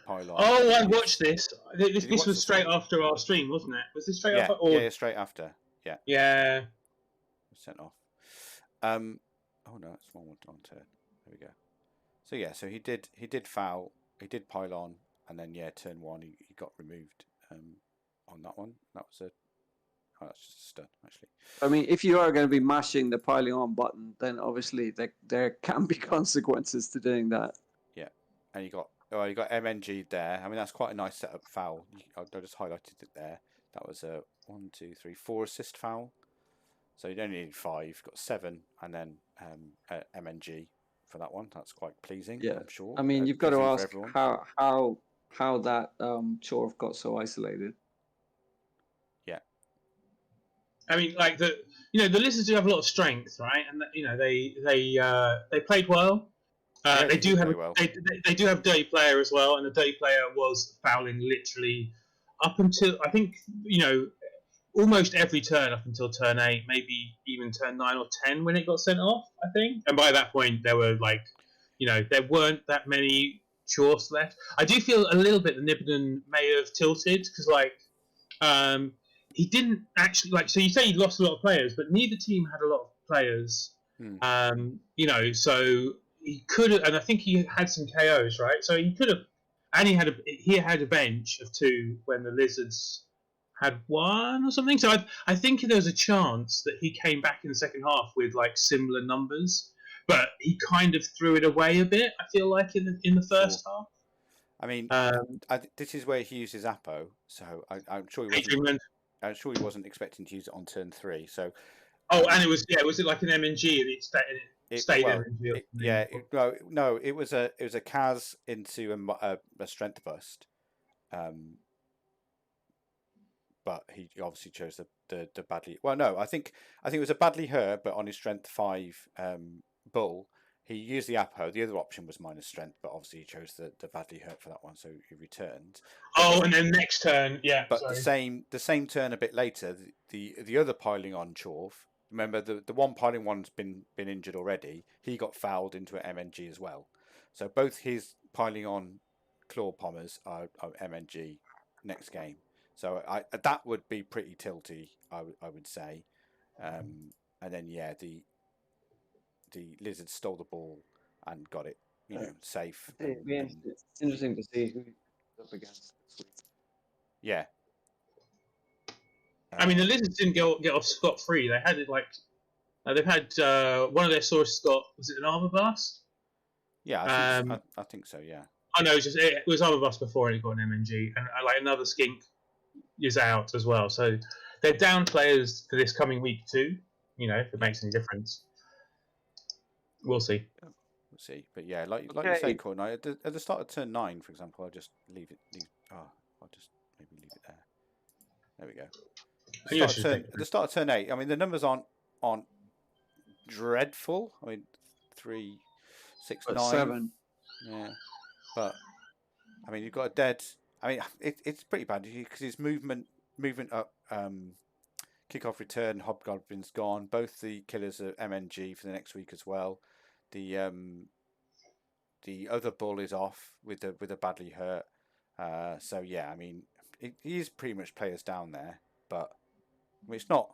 Pylon? Oh, I watched this. This was straight after our stream, wasn't it? Was this straight after? Or... Yeah, straight after. Yeah. Yeah. Sent off. Oh no, that's one on turn. There we go. So yeah, so he did foul. He did Pylon, and then turn 1 he got removed. On that one, that was that's just a stun actually. I mean, if you are going to be mashing the piling on button, then obviously there can be consequences to doing that. Yeah, and you got MNG there. I mean, that's quite a nice setup foul. I just highlighted it there. That was a 1, 2, 3, 4 assist foul. So you only need 5. Got 7, and then MNG for that one. That's quite pleasing. Yeah, I'm sure. I mean, you've got to ask how that Chorf got so isolated. Yeah. I mean, like the Lizards do have a lot of strength, right? And they played well. They do have they do have dirty player as well, and the dirty player was fouling literally up until I think almost every turn up until turn 8, maybe even turn 9 or 10 when it got sent off, I think. And by that point, there were there weren't that many Chorfs left. I do feel a little bit that Nibbiden may have tilted because he didn't actually so you say he lost a lot of players, but neither team had a lot of players. So he could have, and I think he had some KOs, right? So he could have, and he had a bench of 2 when the Lizards had 1 or something. So I think there was a chance that he came back in the second half with similar numbers, but he kind of threw it away a bit. I feel like in the first half. I mean, this is where he uses Apo, so I'm sure he wasn't expecting to use it on turn 3. So. And it was it like an MNG and it stayed MNG? No, it was a Kaz into a strength bust. But he obviously chose the badly. Well, no, I think it was a badly hurt, but on his strength 5 bull, he used the Apo. The other option was minus strength, but obviously he chose the badly hurt for that one, so he returned. And then next turn, yeah. But the same turn a bit later, the other piling on Chorf. Remember the one piling one's been injured already. He got fouled into an MNG as well. So both his piling on claw pommers are MNG next game. So that would be pretty tilty, I would say. And then the Lizards stole the ball and got it, safe. It's interesting to see who he's up against this week. Yeah. I mean, the Lizards didn't get off scot-free. They had it they've had one of their sources got, was it an armor blast? Yeah, I think so. Yeah. I know it was armor blast before and it got an MNG, and another skink is out as well. So they're down players for this coming week too. If it makes any difference, we'll see. We'll see. But yeah, like you say, Khornight, at the start of turn 9, for example, I'll just leave it. I'll just maybe leave it there. There we go. At the start of turn 8, I mean the numbers aren't dreadful. I mean 3, 6, 9, 7. Yeah, but I mean you've got a dead. I mean it's pretty bad because his movement up, kickoff return, Hobgoblin's gone. Both the killers are MNG for the next week as well. The other bull is off with a badly hurt. So yeah, I mean he is pretty much players down there, but. I mean, it's not.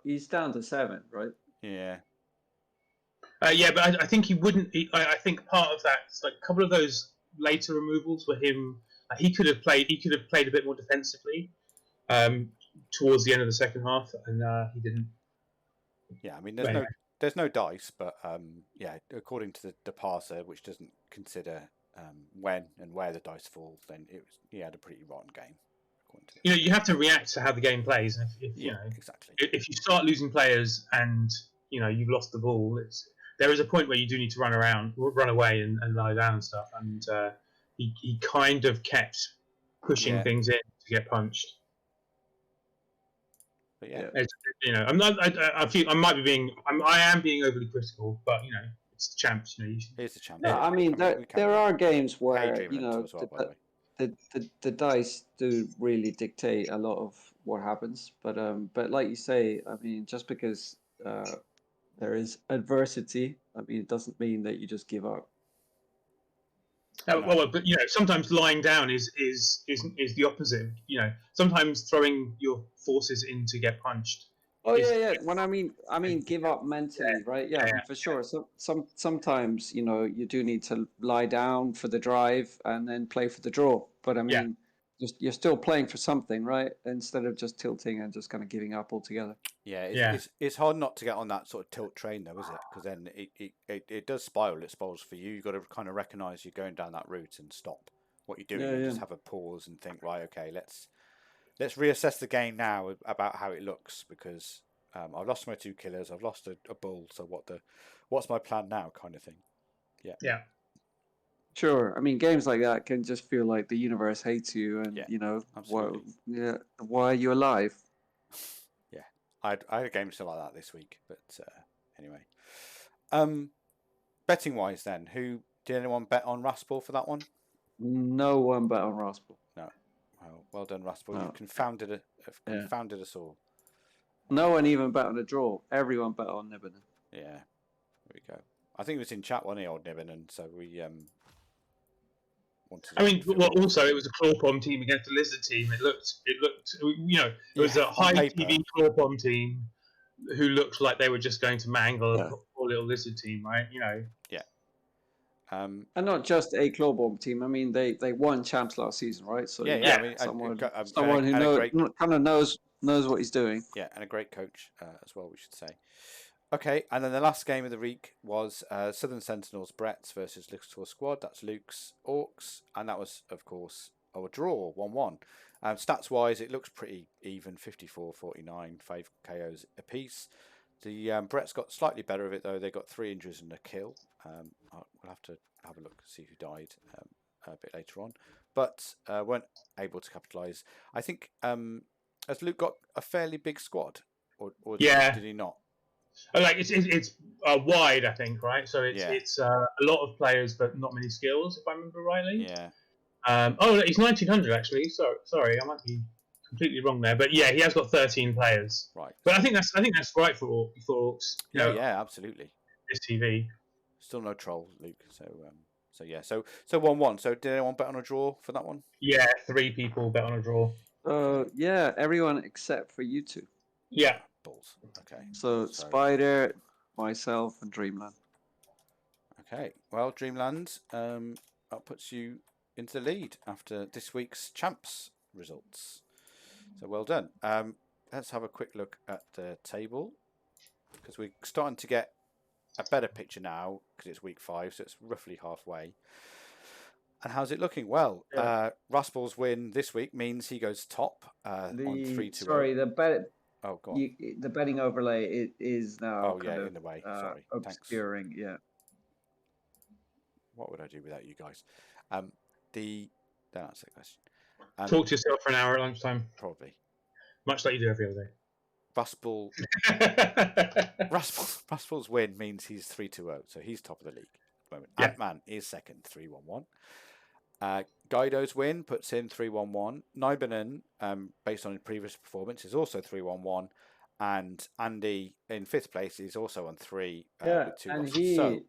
He's down to 7, right? Yeah. Yeah, but I think he wouldn't. I think part of that, a couple of those later removals were him. He could have played a bit more defensively towards the end of the second half, and he didn't. Yeah, I mean, there's no dice, but according to the parser, which doesn't consider when and where the dice fall, then he had a pretty rotten game. You have to react to how the game plays. Exactly. If you start losing players and you've lost the ball, there is a point where you do need to run away and lie down and stuff. And he kind of kept pushing things in to get punched. But yeah, I'm not. I am being overly critical, but it's the champs. Here's the champ. No, I mean there are games where the dice do really dictate a lot of what happens. But like you say, I mean, just because there is adversity, I mean, it doesn't mean that you just give up. Well, but sometimes lying down is the opposite. Sometimes throwing your forces in to get punched. Oh yeah. When I mean, give up mentally, right? Yeah, for sure. So sometimes you do need to lie down for the drive and then play for the draw. But I mean, you're still playing for something, right? Instead of just tilting and just kind of giving up altogether. Yeah, it's hard not to get on that sort of tilt train, though, is it? Because then it does spiral. It spirals for you. You've got to kind of recognise you're going down that route and stop what you're doing. And just have a pause and think, right, okay, let's reassess the game now about how it looks, because I've lost my 2 killers. I've lost a bull. So what's my plan now, kind of thing. Yeah. Sure. I mean, games like that can just feel like the universe hates you, and why are you alive? I had a game still like that this week, but anyway. Betting wise, then, did anyone bet on Raspel for that one? No one bet on Raspel. No. Well done, Raspel. No. You've confounded us all. No one even bet on a draw. Everyone bet on Nibbinen. Yeah, there we go. I think it was in chat, wasn't he, old Nibbinen? So we also it was a claw bomb team against a lizard team. It looked, it was a high TV claw bomb team who looked like they were just going to mangle a poor little lizard team, right? Yeah. And not just a claw bomb team. I mean, they won champs last season, right? So I mean, someone who kind of knows what he's doing. Yeah, and a great coach as well, we should say. Okay, and then the last game of the week was Southern Sentinels Brett's versus Luke's Squad. That's Luke's Orcs, and that was, of course, a draw, 1-1. Stats-wise, it looks pretty even, 54-49, 5 KOs apiece. The Brett's got slightly better of it, though. They got 3 injuries and a kill. We'll have to have a look, see who died a bit later on. But weren't able to capitalise. I think, has Luke got a fairly big squad? Or did he not? Like it's wide, I think, right? So it's a lot of players, but not many skills, if I remember rightly. Yeah. He's 1900 actually. Sorry, I might be completely wrong there, but yeah, he has got 13 players. Right. But I think that's right for Orcs. Yeah, absolutely. This TV. Still no troll, Luke. So 1-1. So did anyone bet on a draw for that one? Yeah, 3 people bet on a draw. Yeah, everyone except for you 2. Yeah. Balls. Okay. So Spider, myself, and Dreamland. Okay. Well, Dreamland, that puts you into the lead after this week's champs results. So well done. Let's have a quick look at the table, because we're starting to get a better picture now, because it's week 5, so it's roughly halfway. And how's it looking? Well, Raspel's win this week means he goes top on 3-2. Sorry, the bet. Oh, go on. The betting overlay is now in the way. Sorry. Obscuring. Thanks. Yeah. What would I do without you guys? That's the question. Talk to yourself for an hour at lunchtime. Probably. Much like you do every other day. Raspel's win means he's 3-2-0, so he's top of the league at the moment. Yeah. Ant-Man is second, 3-1-1. Guido's win puts him 3-1-1. Nibbinen, based on his previous performance, is also 3-1-1. And Andy in 5th place is also on 3 with 2 losses.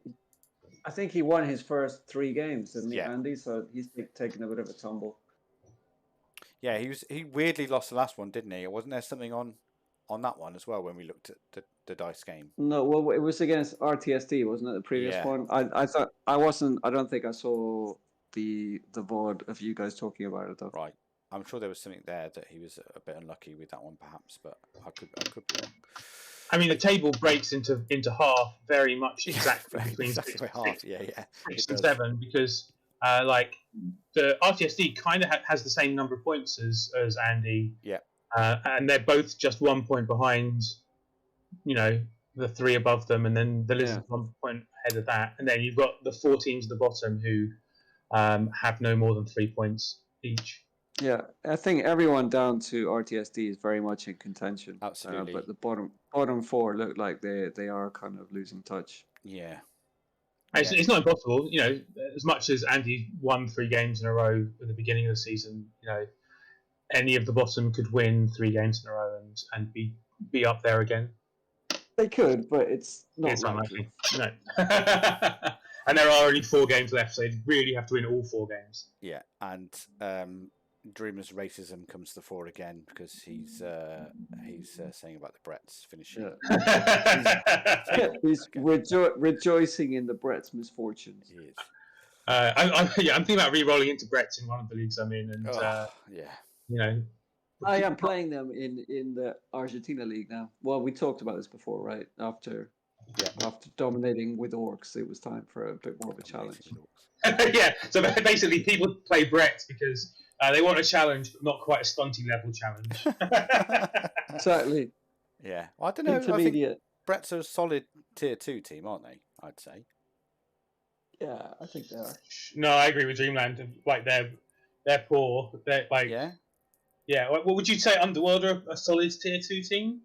I think he won his first 3 games, didn't he, Andy? So he's taken a bit of a tumble. Yeah, he weirdly lost the last one, didn't he? Wasn't there something on that one as well when we looked at the dice game? No, well, it was against RTSD, wasn't it? The previous one. I thought I wasn't. I don't think I saw the VOD of you guys talking about it though. Right. I'm sure there was something there that he was a bit unlucky with that one, perhaps, but I could be wrong. I mean, the table breaks into half very much exactly between half. 6 and 7, because the RTSD kind of has the same number of points as Andy. Yeah. And they're both just 1 point behind, the 3 above them, and then the Lizards 1 point ahead of that, and then you've got the 4 teams at the bottom who have no more than 3 points each. Yeah, I think everyone down to RTSD is very much in contention. Absolutely. But the bottom 4 look like they are kind of losing touch. Yeah. It's not impossible, as much as Andy won 3 games in a row at the beginning of the season, any of the bottom could win 3 games in a row and be up there again? They could, but it's not It's likely. Unlikely. No. And there are only 4 games left, so they really have to win all 4 games. Yeah, and Dreamer's racism comes to the fore again because he's saying about the Bretts finishing. Yeah. He's rejoicing in the Brett's misfortunes. He is. I'm thinking about re-rolling into Brett's in one of the leagues I'm in, and yeah, I am playing them in the Argentina league now. Well, we talked about this before, right? After dominating with Orcs, it was time for a bit more of a challenge. Yeah, so basically people play Brett because they want a challenge, but not quite a stunty level challenge. Exactly. Yeah, well, I don't know. Intermediate. I think Brett's a solid tier 2 team, aren't they? I'd say. Yeah, I think they are. No, I agree with Dreamland. Like they're poor. They're like yeah. What would you say? Underworld are a solid tier 2 team?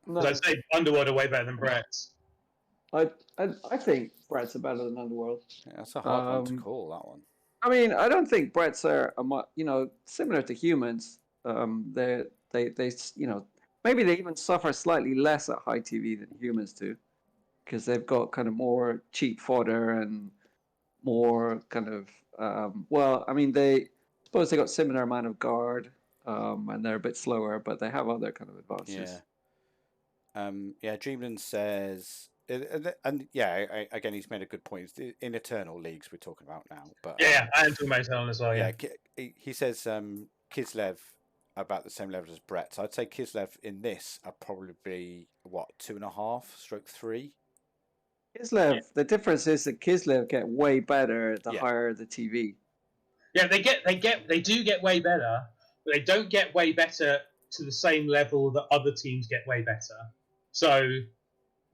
No. I'd say Underworld are way better than Brett's. I think Brett's are better than Underworld. Yeah, that's a hard one to call, that one. I mean, I don't think Brett's are similar to humans. They maybe they even suffer slightly less at high TV than humans do, because they've got kind of more cheap fodder and more kind of they got similar amount of guard, and they're a bit slower, but they have other kind of advantages. Yeah. Dreamland says, and again, he's made a good point. It's in Eternal leagues we're talking about now, but I am talking about Eternal as well. Yeah, he says Kislev about the same level as Brett. So I'd say Kislev in this are probably 2.5/3. Kislev, the difference is that Kislev get way better the higher the TV. Yeah, they do get way better, but they don't get way better to the same level that other teams get way better. So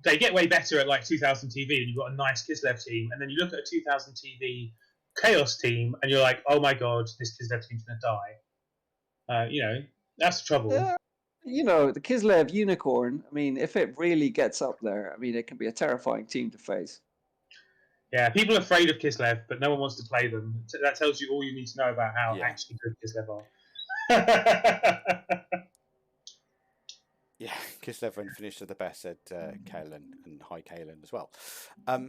they get way better at like 2000 TV, and you've got a nice Kislev team, and then you look at a 2000 TV Chaos team, and you're like, oh my god, this Kislev team's gonna die. That's the trouble. The Kislev Unicorn, I mean, if it really gets up there, I mean, it can be a terrifying team to face. Yeah, people are afraid of Kislev, but no one wants to play them. That tells you all you need to know about how actually good Kislev are. Yeah, Kislev and finished at the best, said Kalen and High Kalen as well. I mean,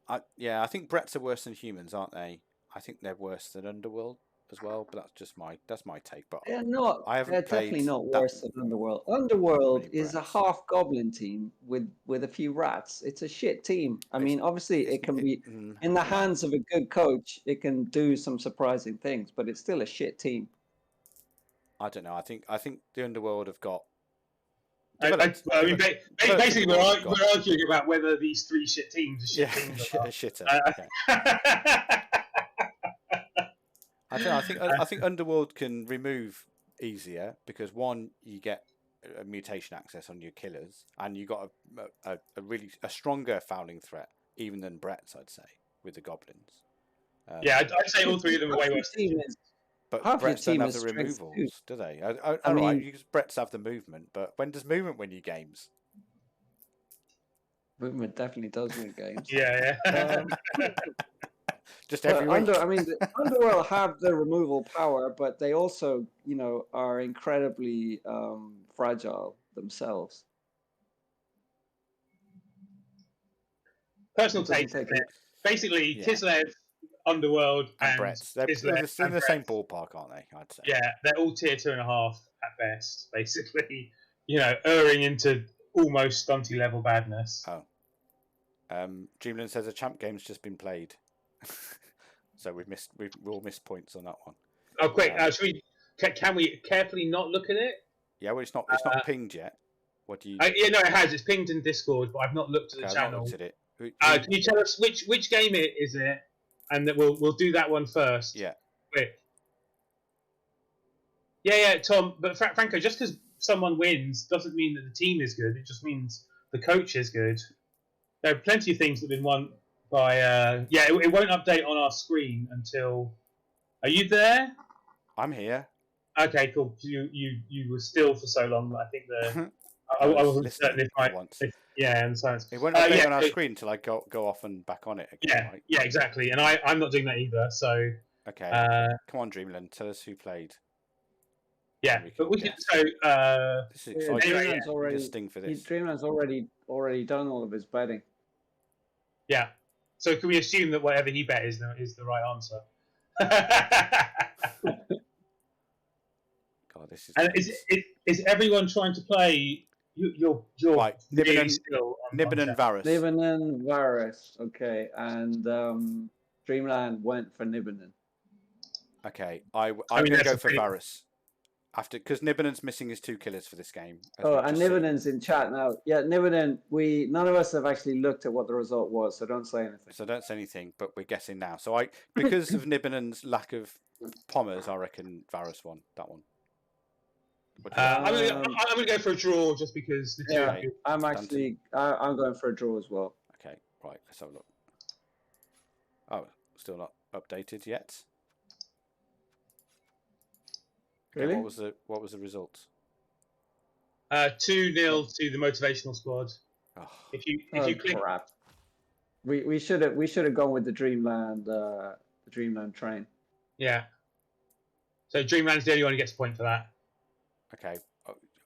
I think Bretts are worse than humans, aren't they? I think they're worse than Underworld as well, but that's my take. But they're not. They're definitely not worse than Underworld. Underworld is a half goblin team with a few rats. It's a shit team. I mean, obviously, it can be in the hands of a good coach. It can do some surprising things, but it's still a shit team. I don't know. I think the Underworld have got. Basically, we're arguing about whether these 3 shit teams are shit teams. Shitter. I don't know. I think Underworld can remove easier because one, you get a mutation access on your killers, and you got a really stronger fouling threat even than Brett's, I'd say, with the goblins. I'd say all 3 of them are way worse. But Brett's don't have the removals, do they? I mean, because Brett's have the movement, but when does movement win you games? Movement definitely does win games. Yeah. Just every week. The Underworld have the removal power, but they also, are incredibly fragile themselves. Personal take. Basically, Kislev, Underworld, and Bretts. They're in the same ballpark, aren't they? I'd say. Yeah, they're all tier 2.5 at best, basically. Erring into almost stunty level badness. Oh. Dreamland says a champ game's just been played. So we've all missed points on that one. Oh, quick! Can we carefully not look at it? Yeah, well, it's not pinged yet. What do you? It has. It's pinged in Discord, but I've not looked at the channel. I've not looked at it. Can you tell us which game it is it? And that we'll do that one first. Yeah. Quick. Yeah, Tom. But Franco, just because someone wins doesn't mean that the team is good. It just means the coach is good. There are plenty of things that have been won by. It won't update on our screen until. Are you there? I'm here. Okay, cool. You were still for so long that I think I wasn't certain if and science. It won't update on our screen until I go off and back on it again. Yeah, right? Yeah, exactly. And I'm not doing that either. So Okay. Come on, Dreamland. Tell us who played. Yeah, but we can. So this is exciting. Dreamland's already sting for this. Dreamland's already done all of his betting. Yeah. So can we assume that whatever he bet is the right answer? God, this is. And is everyone trying to play? You're right. really still on Nibbin and Varus. Nibbin and Varus. Okay, and Dreamland went for Nibbin. Okay, I'm going to go for Varus. After, because Nibbenen's missing his 2 killers for this game. Oh, and Nibbenen's in chat now. Yeah, Nibbinen, none of us have actually looked at what the result was, so don't say anything. So don't say anything, but we're guessing now. So because of Nibbenen's lack of Pommers, I reckon Varus won that one. I'm going to go for a draw just because the two. Yeah, I'm going for a draw as well. Okay, right. Let's have a look. Oh, still not updated yet. Really? What was the result? 2-0 to the motivational squad. Oh. If you click, crap. We should have gone with the Dreamland train. Yeah. So Dreamland's the only one who gets a point for that. Okay,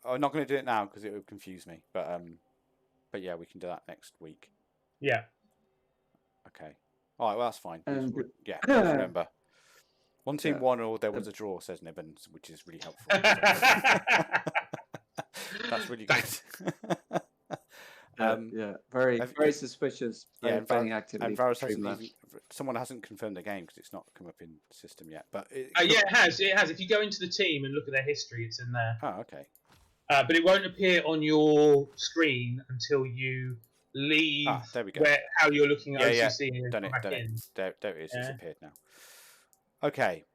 I'm not going to do it now because it would confuse me. But yeah, we can do that next week. Yeah. Okay. All right. Well, that's fine. And yeah. Remember. One team won, or there was a draw, says Nibbin, which is really helpful. That's really good. Very suspicious. Yeah, betting activity. And Varus someone hasn't confirmed the game because it's not come up in the system yet. But yeah, it has. It has. If you go into the team and look at their history, it's in there. Oh, okay. But it won't appear on your screen until you leave. There we go. How you're looking at OCC and come back in. There it is. It's appeared now. Okay.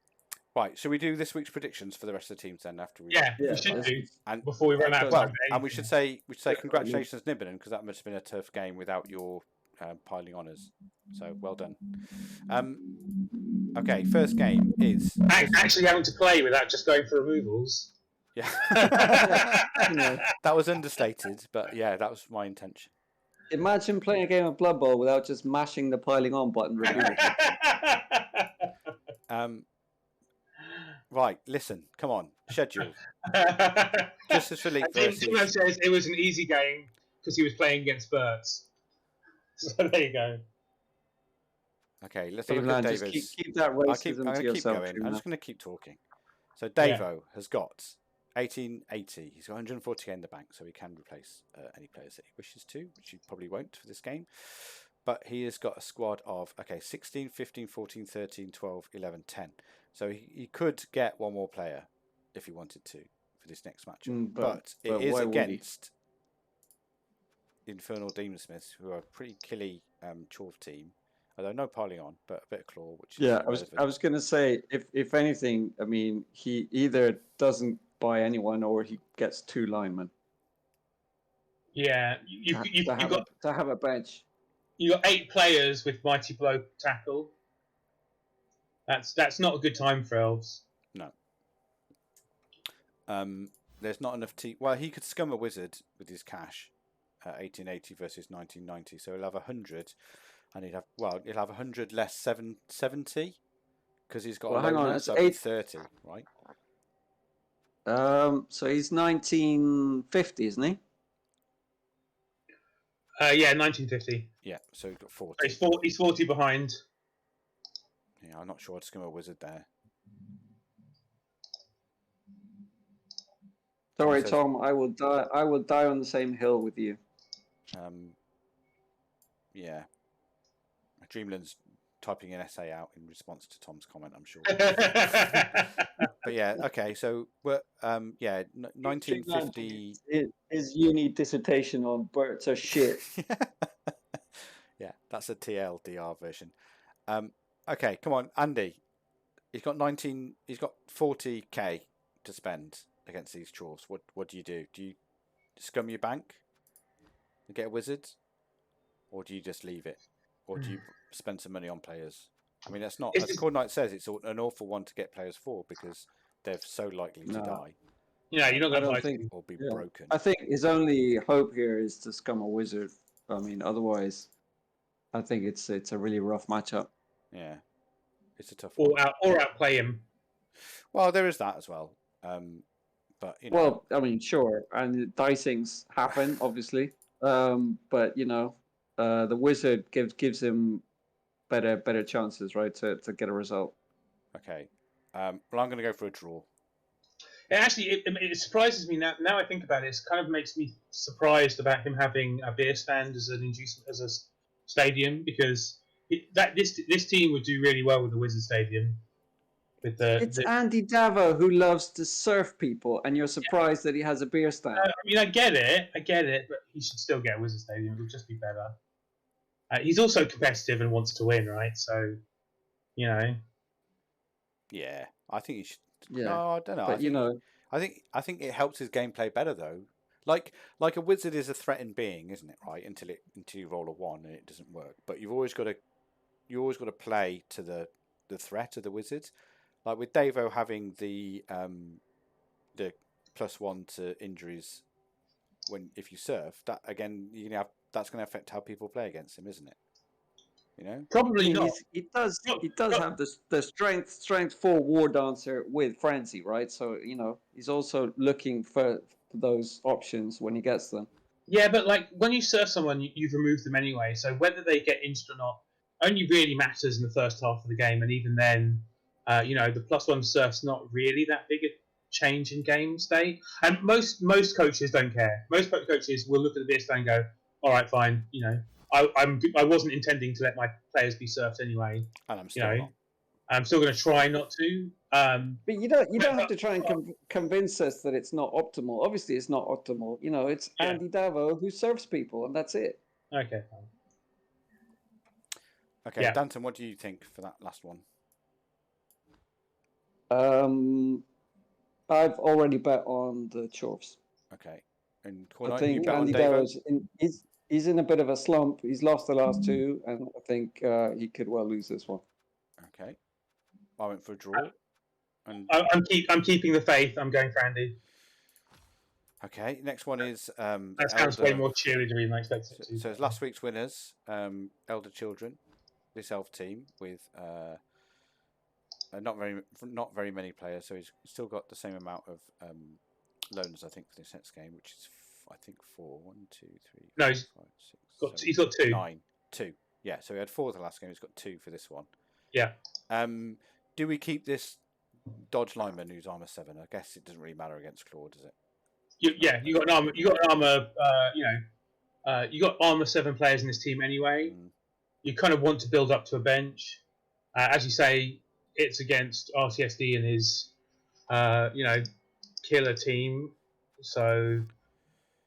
Right, shall we do this week's predictions for the rest of the teams then? After we we should do. And before we run out of time. And we should say congratulations, Nibbin, because that must have been a tough game without your piling honours. So well done. Okay, first game is actually having to play without just going for removals. Yeah, that was understated, but yeah, that was my intention. Imagine playing a game of Blood Bowl without just mashing the piling on button repeatedly. Right, listen, come on, schedule. Justice for League versus... Tim says it was an easy game because he was playing against Birds. So there you go. Okay, let's have a look at Davis. Keep that racism to yourself. I'm just going to keep talking. So Davo has got 1880. He's got 140k in the bank, so he can replace any players that he wishes to, which he probably won't for this game. But he has got a squad of, 16, 15, 14, 13, 12, 11, 10. So he could get one more player if he wanted to for this next match. But it is against Infernal Demon Smiths, who are a pretty killy Chorf team. Although no piling on, but a bit of claw. Which is I was going to say, if anything, I mean, he either doesn't buy anyone or he gets 2 linemen. Yeah, to have a bench. You got 8 players with Mighty Blow tackle. That's not a good time for elves. No. There's not enough Well, he could scum a wizard with his cash. 1880 versus 1990, so he'll have 100, and he'll have 100 less 70 because he's got a hang on, that's 30, right? So he's 1950, isn't he? Yeah, 1950. Yeah, so he's got 40. He's 40 behind. Yeah, I'm not sure I'd scum a wizard there. Don't worry, Tom. I will die on the same hill with you. Yeah. Dreamland's typing an essay out in response to Tom's comment, I'm sure. But yeah, okay. So we're 1950. His uni dissertation on birds are shit. Yeah, that's a TLDR version. Okay, come on, Andy. He's got 40k to spend against these chores. What do? Do you scum your bank and get a wizard, or do you just leave it, or do you spend some money on players? I mean, that's not, as Khornight says, it's an awful one to get players for because they're so likely to die. Yeah, you're not going to buy or be broken. I think his only hope here is to scum a wizard. I mean, otherwise, I think it's a really rough matchup. Yeah. It's a tough one. Or outplay him. Well, there is that as well. But you know. Well, I mean, sure, and dicings happen, obviously. But you know, the wizard gives him better chances, right, to get a result. Okay. Well, I'm going to go for a draw. It surprises me now. Now I think about it, it kind of makes me surprised about him having a beer stand as an inducement as a stadium, because this team would do really well with the Wizard Stadium. It's Andy Davo who loves to surf people, and you're surprised that he has a beer stand. I mean, I get it, but he should still get a Wizard Stadium. It would just be better. He's also competitive and wants to win, right? So, you know. Yeah, I think he should. Yeah. No, I don't know. But I think it helps his gameplay better though. Like a wizard is a threatened being, isn't it? Right, until you roll a 1 and it doesn't work. But you've always got to play to the threat of the wizard. Like with Davo having the +1 to injuries if you surf, that again that's going to affect how people play against him, isn't it? You know, probably not. He does have the strength 4 war dancer with frenzy, right? So you know he's also looking for those options when he gets them. Yeah, but like when you surf someone, you've removed them anyway. So whether they get injured or not only really matters in the first half of the game, and even then, you know, the +1 surf's not really that big a change in game state. And most coaches don't care. Most coaches will look at the beer stand and go, "All right, fine, you know." I wasn't intending to let my players be surfed anyway. And I'm still not. I'm still going to try not to. But you don't have to try and convince us that it's not optimal. Obviously, it's not optimal. You know, it's Andy Davo who serves people, and that's it. Okay, fine. Okay, Danton, what do you think for that last one? I've already bet on the Chorfs. Okay, and Khornight, I think Andy Davo's he's in a bit of a slump. He's lost the last 2, and I think he could well lose this one. Okay, I went for a draw. And I'm keeping the faith. I'm going for Andy. Okay, next one is that sounds way more cheerleadery than I expected it to. So it's last week's winners, Elder Children, this elf team with not very many players, so he's still got the same amount of loans I think for this next game, which is I think 4. 1, 2, 3. No, 4, 5, 6. He's got 2. 9, 2. Yeah, so he had 4 the last game. He's got 2 for this one. Yeah. Do we keep this dodge lineman who's armor 7? I guess it doesn't really matter against Claw, does it? You got an armor. You got an armor. You got armor 7 players in this team anyway. You kind of want to build up to a bench. As you say, it's against RCSD and his, killer team. So,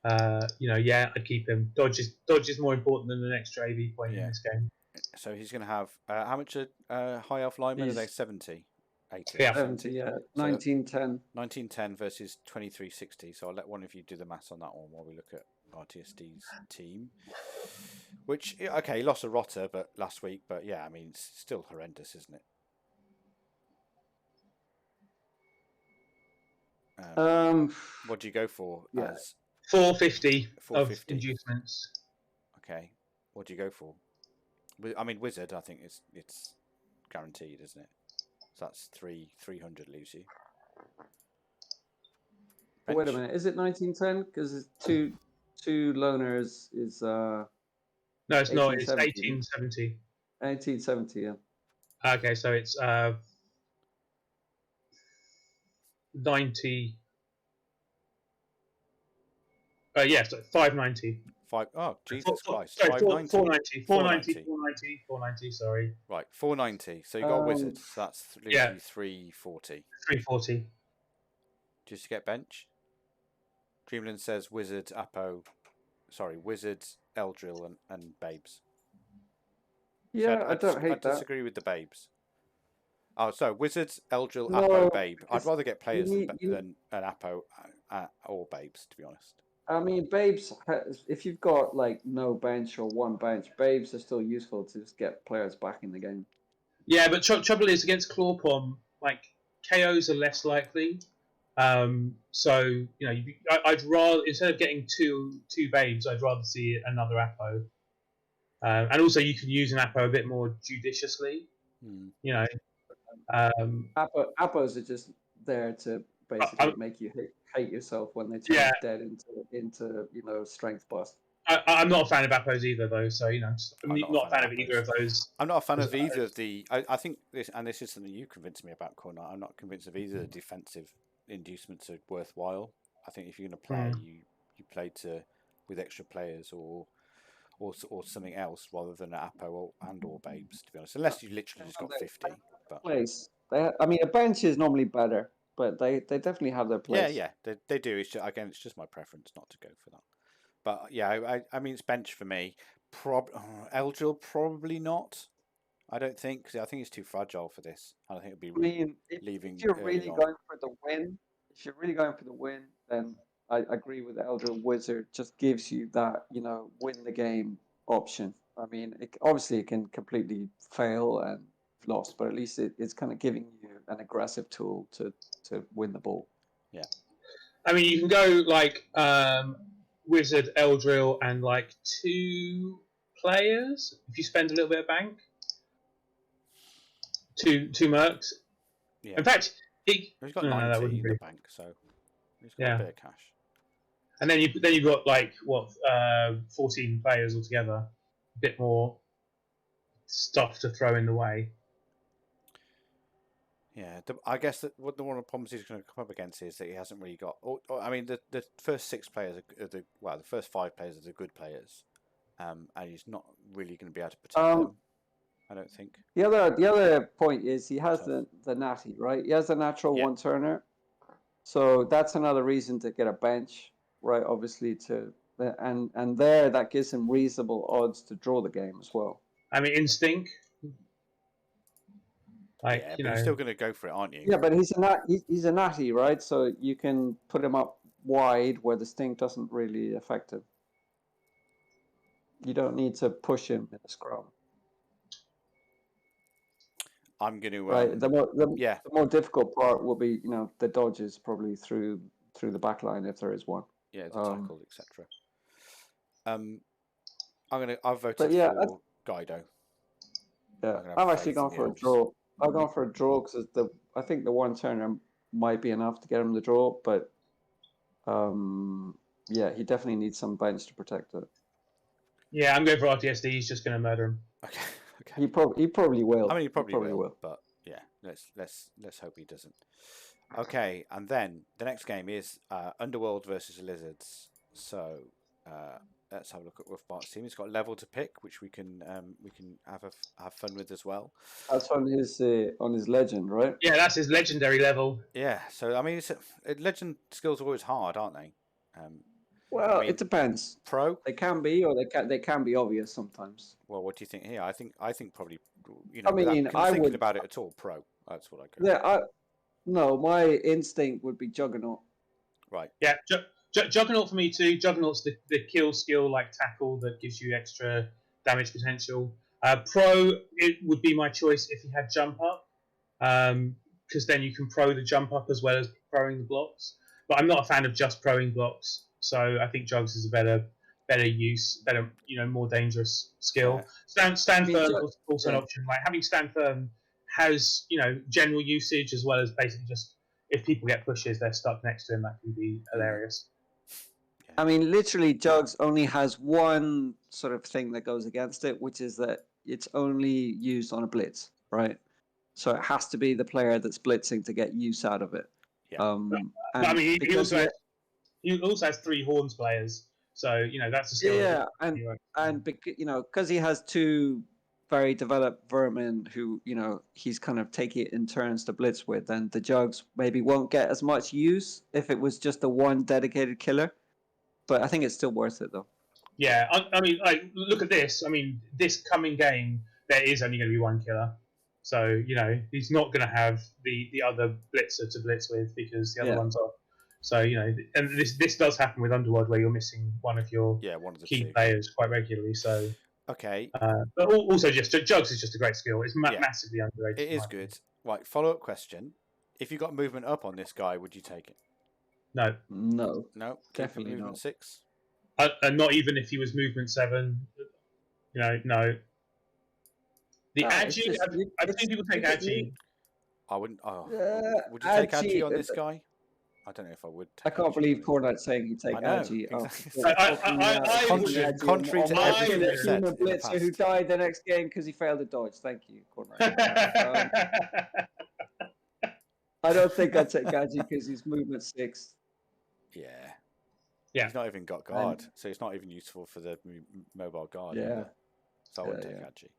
I'd keep him. Dodge is more important than an extra AV point in this game. So he's going to have how much high elf linemen? Are they 70? 80? Yeah, 70. Yeah, 1910. 1910 versus 2360. So I'll let one of you do the maths on that one while we look at RTSD's team. Which he lost a rotter, but last week. But yeah, I mean, it's still horrendous, isn't it? What do you go for? Yeah. As 450 of inducements. Okay, what do you go for? I mean, Wizard. I think it's guaranteed, isn't it? So that's 300 leaves you. Wait a minute, is it 1910? Because it's two loners is. No, it's not. It's 1870. 1870, yeah. Okay, so it's 90. Yes, 590. Oh, Jesus Christ. Sorry, 490, sorry. Right, 490. So you got Wizard, so that's 340. 340. Just to get bench. Dreamland says Wizard, Wizard, Eldril, and Babes. Yeah, So I don't hate that. I disagree with the Babes. Oh, so Wizard, Eldril, Apo, Babe. I'd rather get players than an Apo or Babes, to be honest. I mean, Babes, if you've got like no bench or one bench, Babes are still useful to just get players back in the game. Yeah, but trouble is against Clawpom, like KOs are less likely. So I'd rather, instead of getting two Babes, I'd rather see another Apo. And also, you can use an Apo a bit more judiciously. You know, Appos are just there to basically make you hate yourself when they turn dead into strength bust. I'm not a fan of Appos either, though. So I'm not a fan of either of those. I'm not a fan of either of the. I think this is something you convinced me about, Khornight. I'm not convinced of either the defensive inducements are worthwhile. I think if you're going to play, you play with extra players or something else rather than an Appo or Babes, to be honest. Unless you literally just got 50. But a bench is normally better, but they definitely have their place. Yeah, they do. It's just my preference not to go for that. But yeah, I mean, it's bench for me. Eldril probably not. I don't think, because I think it's too fragile for this. I don't think it'd be leaving. If you're really going for the win, then I agree with Eldril. Wizard just gives you that, win the game option. I mean, obviously it can completely fail and lost, but at least it's kind of giving you an aggressive tool to win the ball. Yeah. I mean, you can go like Wizard, Eldril, and like 2 players if you spend a little bit of bank. 2 mercs. Yeah. In fact, he's got 90 in the bank, so he's got a bit of cash. And then you've got like 14 players altogether. A bit more stuff to throw in the way. Yeah, I guess that one of the problems he's going to come up against is that he hasn't really got. I mean, the first 6 players the first 5 players are the good players, and he's not really going to be able to protect them. I don't think. The other point is he has the natty, right? He has the natural 1-turner, so that's another reason to get a bench, right? Obviously and that gives him reasonable odds to draw the game as well. I mean, instinct. But you're still going to go for it, aren't you? Yeah, but he's a natty, right? So you can put him up wide where the stink doesn't really affect him. You don't need to push him in a scrum. I'm going to right. The more difficult part will be the dodges probably through the back line if there is one. Yeah, the tackle, etc. I've voted for Guido. Yeah, I've actually gone for a draw. I've gone for a draw because I think the 1-turner might be enough to get him the draw, but he definitely needs some bench to protect it. Yeah, I'm going for RTSD. He's just going to murder him. Okay. He probably will. I mean, he probably will. But yeah, let's hope he doesn't. Okay, and then the next game is Underworld versus Lizards. So let's have a look at Wolfbart's team. He's got level to pick, which we can have fun with as well. That's on his legend, right? Yeah, that's his legendary level. Yeah, so I mean, legend skills are always hard, aren't they? It depends. Pro, they can be, or they can be obvious sometimes. Well, what do you think here? I think probably, thinking about it at all. Pro, that's what I go. Yeah, no, my instinct would be Juggernaut. Right. Yeah, Juggernaut for me too. Juggernaut's the kill skill like tackle that gives you extra damage potential. Pro, it would be my choice if he had jump up, because then you can pro the jump up as well as proing the blocks. But I'm not a fan of just proing blocks. So I think Jugs is a better use, more dangerous skill. Yeah. Stand firm is also an option. Like having stand firm has general usage as well as basically just if people get pushes, they're stuck next to him. That can be hilarious. I mean, literally, Jugs only has one sort of thing that goes against it, which is that it's only used on a blitz, right? So it has to be the player that's blitzing to get use out of it. Yeah. I mean, he also has 3 horns players, so that's a skill. Yeah, and because he has 2 very developed vermin who he's kind of taking it in turns to blitz with, and the Jugs maybe won't get as much use if it was just the one dedicated killer. But I think it's still worth it though. Yeah, I mean, like look at this. I mean, this coming game there is only going to be 1 killer, so he's not going to have the other blitzer to blitz with because the other one's off. So and this does happen with Underworld where you're missing one of your key players quite regularly. So okay, but also just Jugs is just a great skill. It's massively underrated. It is good. Right, follow-up question: if you got movement up on this guy, would you take it? No, definitely movement not. 6. And not even if he was movement 7. No. The Agi, I've seen people take Agi. I wouldn't. Oh, would you take Agi on this guy? I don't know if I would. I can't believe Khornight saying he'd take Agi. Exactly. Contrary to everything you've said in the past. Who died the next game because he failed a dodge. Thank you, Khornight. I don't think I'd take Agi because he's movement 6. Yeah. He's not even got guard, so it's not even useful for the mobile guard. Either. So I wouldn't take Agi.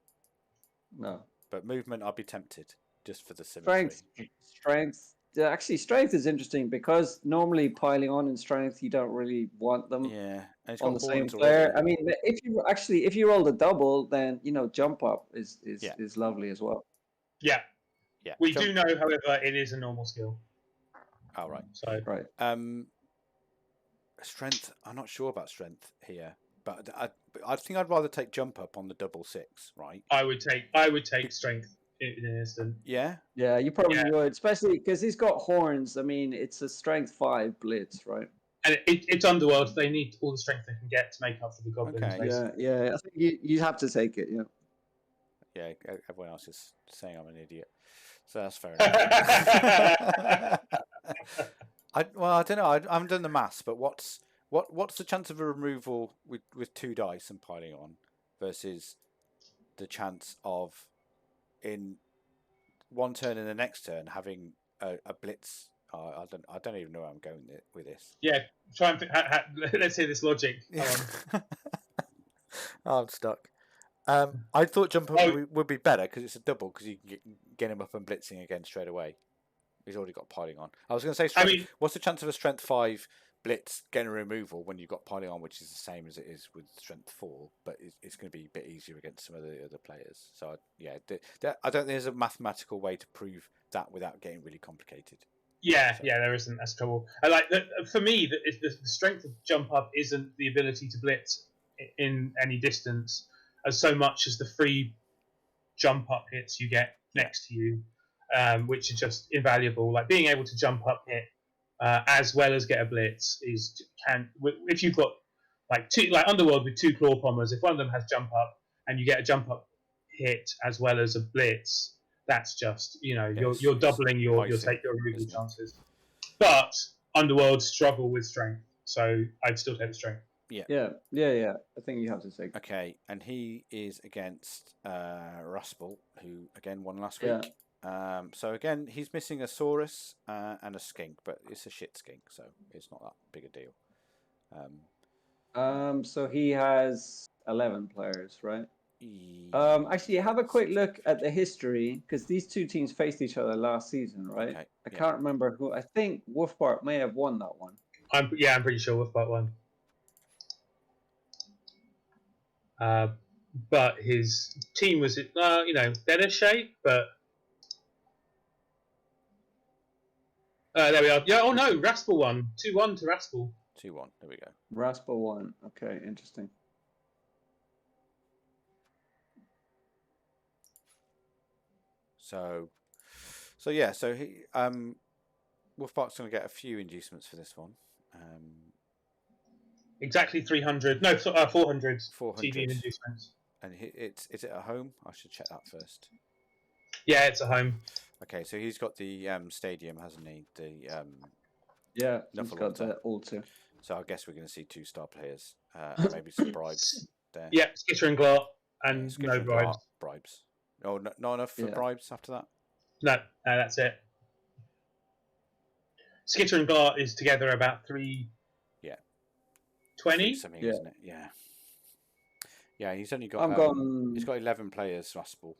No. But movement, I'd be tempted just for the symmetry. Strength. Actually, strength is interesting because normally piling on in strength, you don't really want them on the same player. I mean, if you roll the double, then jump up is lovely as well. Yeah. We do know, however, it is a normal skill. Oh, right. So right. Strength. I'm not sure about strength here, but I think I'd rather take jump up on the double 6. Right. I would take strength in an instant. Yeah. Yeah, you probably would, especially because he's got horns. I mean, it's a strength 5 blitz, right? And it's Underworld. They need all the strength they can get to make up for the goblins. Okay. Yeah. I think you have to take it. Yeah. Yeah. Everyone else is saying I'm an idiot, so that's fair enough. I don't know. I haven't done the maths, but what's the chance of a removal with 2 dice and piling on versus the chance of in one turn and the next turn having a blitz? I don't even know where I'm going with this. Yeah, try and let's hear this logic. I'm stuck. I thought jump up would be better because it's a double because you can get him up and blitzing again straight away. He's already got piling on. I was going to say, what's the chance of a strength 5 blitz getting a removal when you've got piling on, which is the same as it is with strength 4, but it's going to be a bit easier against some of the other players. So I don't think there's a mathematical way to prove that without getting really complicated. Yeah, there isn't. That's trouble. For me, the strength of jump up isn't the ability to blitz in any distance, as so much as the free jump up hits you get next to you. Which are just invaluable. Like being able to jump up hit as well as get a blitz if you've got like Underworld with 2 claw pommers, if one of them has jump up and you get a jump up hit as well as a blitz, that's just you're doubling your removal chances. But Underworld struggle with strength, so I'd still take the strength. Yeah. I think you have to take. Okay, and he is against Raspel, who again won last week. So again, he's missing a Saurus and a skink, but it's a shit skink, so it's not that big a deal. So he has 11 players, right? Actually, have a quick look at the history because these 2 teams faced each other last season, right? Okay, I can't remember who. I think Wolfbart may have won that one. I'm pretty sure Wolfbart won. But his team was better shape, but. There we are. Yeah. Oh no, Raspel won. 2-1 to Raspel. 2-1. There we go. Raspel won. Okay, interesting. So yeah. So he Wolfbart's going to get a few inducements for this one. Exactly 300. No, 400. 400 TV inducements. And is it at home? I should check that first. Yeah, it's at home. Okay, so he's got the stadium, hasn't he? He's got the altar. So I guess we're going to see 2-star players, and maybe some bribes there. Yeah, Skitter and Glart, and no bribes. Bribes. Oh, not enough for bribes after that? No, that's it. Skitter and Glart is together about 3. 20 something, isn't it? Yeah. Yeah, he's only got. He's got 11 players, Raspel.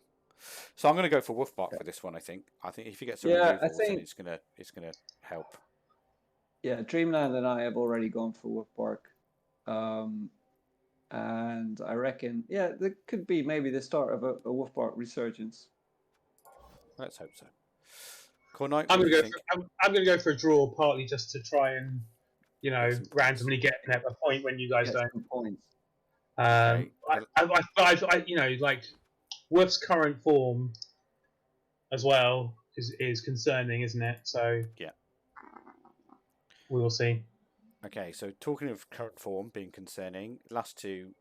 So I'm going to go for Wolfbart for this one. I think if he gets some removals, then it's going to help. Yeah, Dreamland and I have already gone for Wolfbart, and I reckon there could be maybe the start of a Wolfbart resurgence. Let's hope so. Khornight, I'm going to go for a draw, partly just to try and randomly get a point when you guys don't. Points. Wolf's current form as well is concerning, isn't it? So yeah, we will see. Okay, so talking of current form being concerning, last 2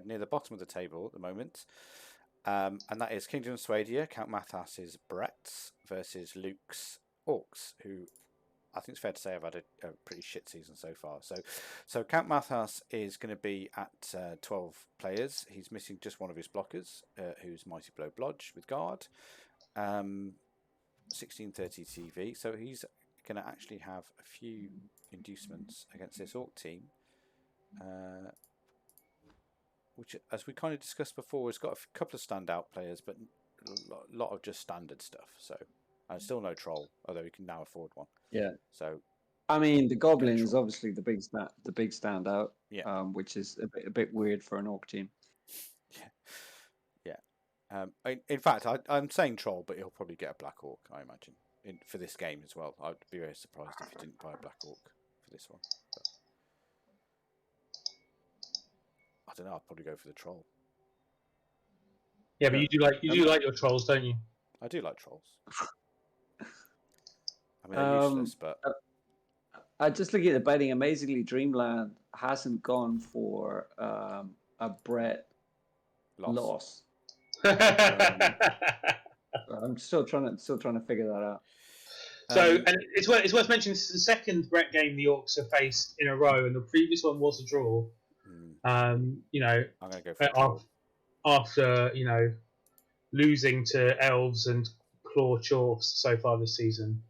near the bottom of the table at the moment, and that is Kingdom of Swadia, Count Mathas's Bretts versus Luke's Orcs, who I think it's fair to say have had a pretty shit season so far. So Count Mathas is going to be at 12 players. He's missing just one of his blockers, who's Mighty Blow Blodge with guard. 1630 TV. So he's going to actually have a few inducements against this Orc team, which, as we kind of discussed before, has got a couple of standout players, but a lot of just standard stuff. So, and still no troll, although he can now afford one. Yeah. So, I mean, the Goblin is obviously the big standout. Yeah. Which is a bit weird for an Orc team. Yeah. In fact, I'm saying troll, but he'll probably get a black Orc, I imagine, for this game as well. I'd be very surprised if he didn't buy a black Orc for this one. But I don't know. I'll probably go for the troll. Yeah, but you do like your trolls, don't you? I do like trolls. I mean, they're useless, but I just looking at the betting. Amazingly, Dreamland hasn't gone for a Brett loss. I'm still trying to figure that out. So, and it's worth mentioning this is the second Brett game the Orcs have faced in a row, and the previous one was a draw. You know, I'm going to go for after losing to Elves and Claw Chorfs so far this season.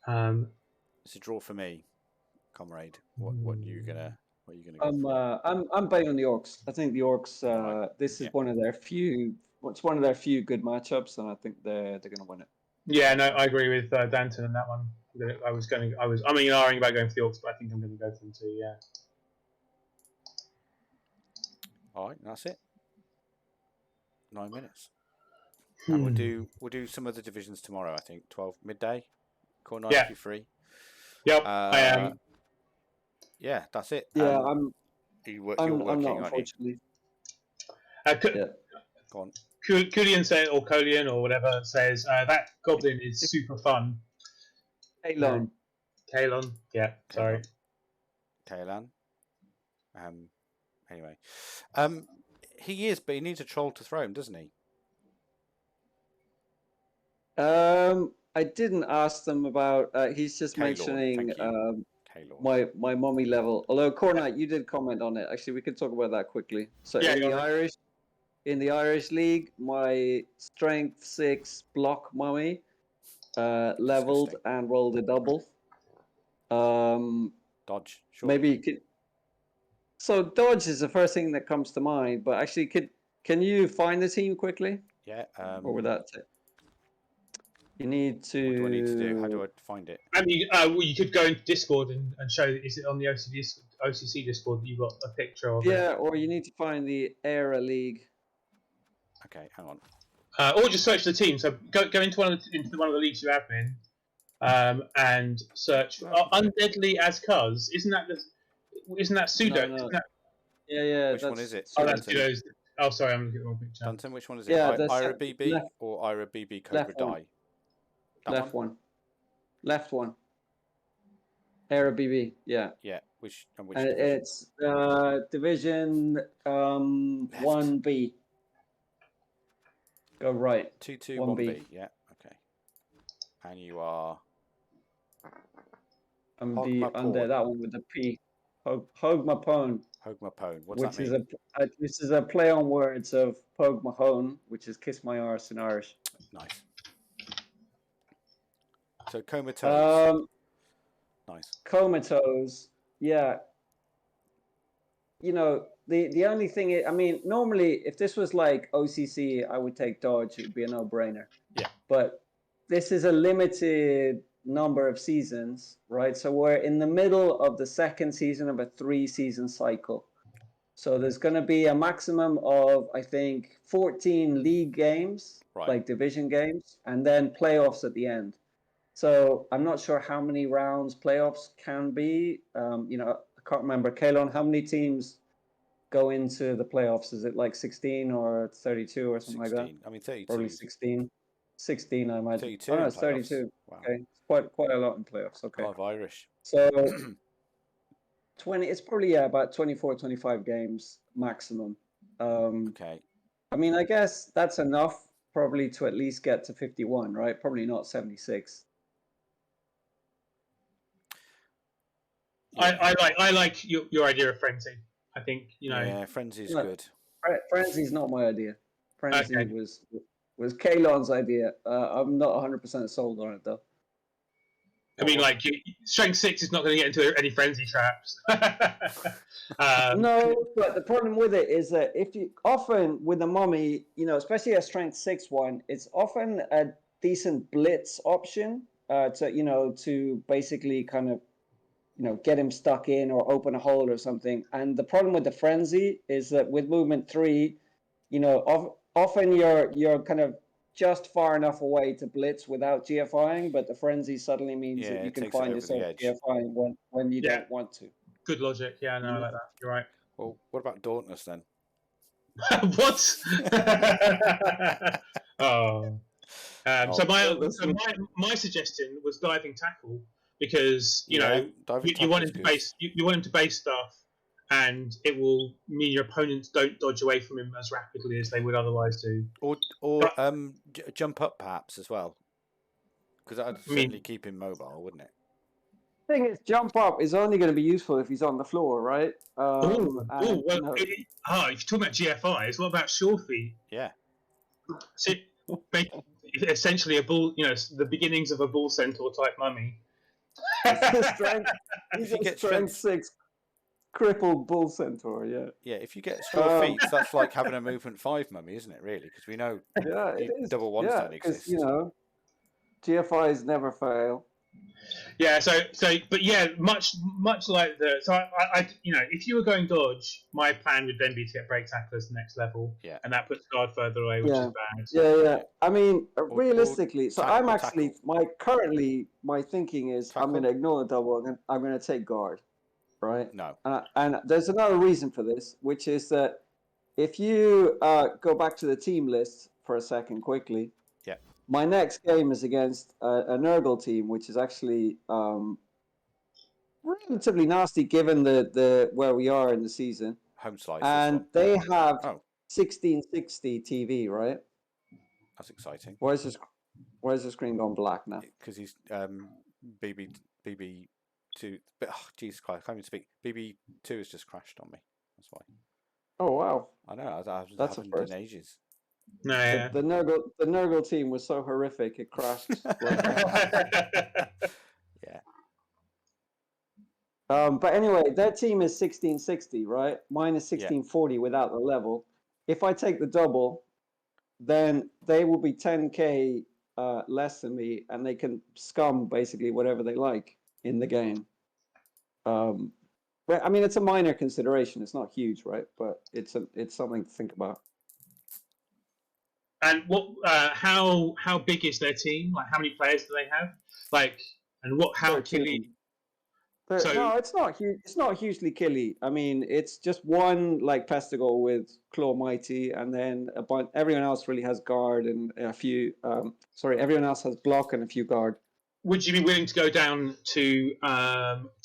It's a draw for me, comrade. What are you gonna go for? I'm betting on the Orcs. I think the Orcs. This is one of their few. It's one of their few good matchups, and I think they're going to win it. Yeah, no, I agree with Danton on that one. I'm arguing about going for the Orcs, but I think I'm going to go for them too. Yeah. All right, that's it. 9 minutes, and we'll do some other divisions tomorrow. I think 12 midday. Khornight, if you're free. Yep, I am. Yeah, that's it. Yeah, you're working, I'm not, aren't you? Go on. Kulian said, or Kolian, or whatever, says that Goblin is super fun. Kalon. Yeah, sorry. Kalan. Anyway, he is, but he needs a troll to throw him, doesn't he? I didn't ask them about. He's just mentioning my mummy level. Although Khornight, you did comment on it. Actually, we could talk about that quickly. So in the Irish league, my strength 6 block mummy leveled and rolled a double. Dodge. Sure. Maybe you could. So dodge is the first thing that comes to mind. But actually, can you find the team quickly? Yeah. Or would that take? You need to. What do I need to do? How do I find it? I mean, you could go into Discord and show. Is it on the OCC Discord that you've got a picture of? Yeah, or you need to find the Era League. Okay, hang on. Or just search the team. So go into one of the leagues you have been, and search Undeadly as Cuz. Isn't that pseudo? No. Yeah. Which one is it? Oh, sorry, I'm looking at the wrong picture. Danton, which one is it? Yeah, Ira BB or Ira BB Cobra Die? Left one. Era BB, yeah. Yeah, which and division? It's Division 1B. Go right. 221B, yeah, okay. And you are... I'm under that one with the P. Hogmapone. Hogmapone, what's that mean? This is a play on words of Pogue Mahone, which is kiss my arse in Irish. Nice. So comatose. Nice. Comatose, yeah. You know, the only thing is, I mean, normally if this was like OCC, I would take dodge. It would be a no-brainer. Yeah. But this is a limited number of seasons, right? So we're in the middle of the second season of a 3-season cycle. So there's going to be a maximum of, I think, 14 league games, like division games, and then playoffs at the end. So I'm not sure how many rounds playoffs can be. I can't remember. Kalon, how many teams go into the playoffs? Is it like 16 or 32 or something 16. like that? I mean, 32. Probably 16. 16, I imagine. 32 oh, no, it's 32. Wow. Okay, it's quite a lot in playoffs. Okay. A lot of Irish. So 20. It's probably about 24, 25 games maximum. Okay. I mean, I guess that's enough probably to at least get to 51, right? Probably not 76. Yeah. I like your idea of frenzy. I think Yeah, frenzy's good. Frenzy's not my idea. Frenzy Okay. was Kalon's idea. I'm not 100% sold on it though. I mean, like strength 6 is not going to get into any frenzy traps. No, but the problem with it is that if you often with the mummy, especially a strength 6 one, it's often a decent blitz option to basically kind of get him stuck in or open a hole or something. And the problem with the frenzy is that with movement 3, often you're kind of just far enough away to blitz without GFIing, but the frenzy suddenly means that you can find yourself GFIing when you don't want to. Good logic. Yeah, no, I like that. You're right. Well, what about Dauntless then? What? So my suggestion was diving tackle because you want him to base you want him to base stuff, and it will mean your opponents don't dodge away from him as rapidly as they would otherwise do. Or jump up perhaps as well, because that'd certainly keep him mobile, wouldn't it? The thing is, jump up is only going to be useful if he's on the floor, right? If you're talking about GFIs, what about sure feet? Yeah. So, essentially a bull, the beginnings of a bull centaur type mummy. He's a strength 6 crippled bull centaur, yeah. Yeah, if you get sure feet, that's like having a movement 5 mummy, isn't it, really? Because we know double ones don't exist. GFIs never fail. Yeah, but yeah, much like if you were going dodge, my plan would then be to get break tacklers the next level, and that puts guard further away, which is bad. Yeah. I mean, realistically, I'm actually my thinking is I'm going to ignore the double. I'm going to take guard, right? No. And there's another reason for this, which is that if you go back to the team list for a second quickly. My next game is against a Nurgle team, which is actually relatively nasty given the where we are in the season. Home slice. And they have 1660 TV, right? That's exciting. Why is the screen gone black now? Because he's BB2. But Jesus Christ, I can't even speak. BB2 has just crashed on me. That's why. Oh wow! I know. That's happened in ages. No, yeah. The Nurgle team was so horrific it crashed. Yeah. But anyway, their team is 1660, right? Mine is 1640 without the level. If I take the double, then they will be 10k less than me, and they can scum basically whatever they like in the game. But I mean, it's a minor consideration. It's not huge, right? But it's something to think about. And what? How big is their team? Like, how many players do they have? Like, and what? How killy? No, it's not huge. It's not hugely killy. I mean, it's just one like Pestigal with Claw Mighty, and then a bunch. Everyone else really has guard and a few. Everyone else has block and a few guard. Would you be willing to go down to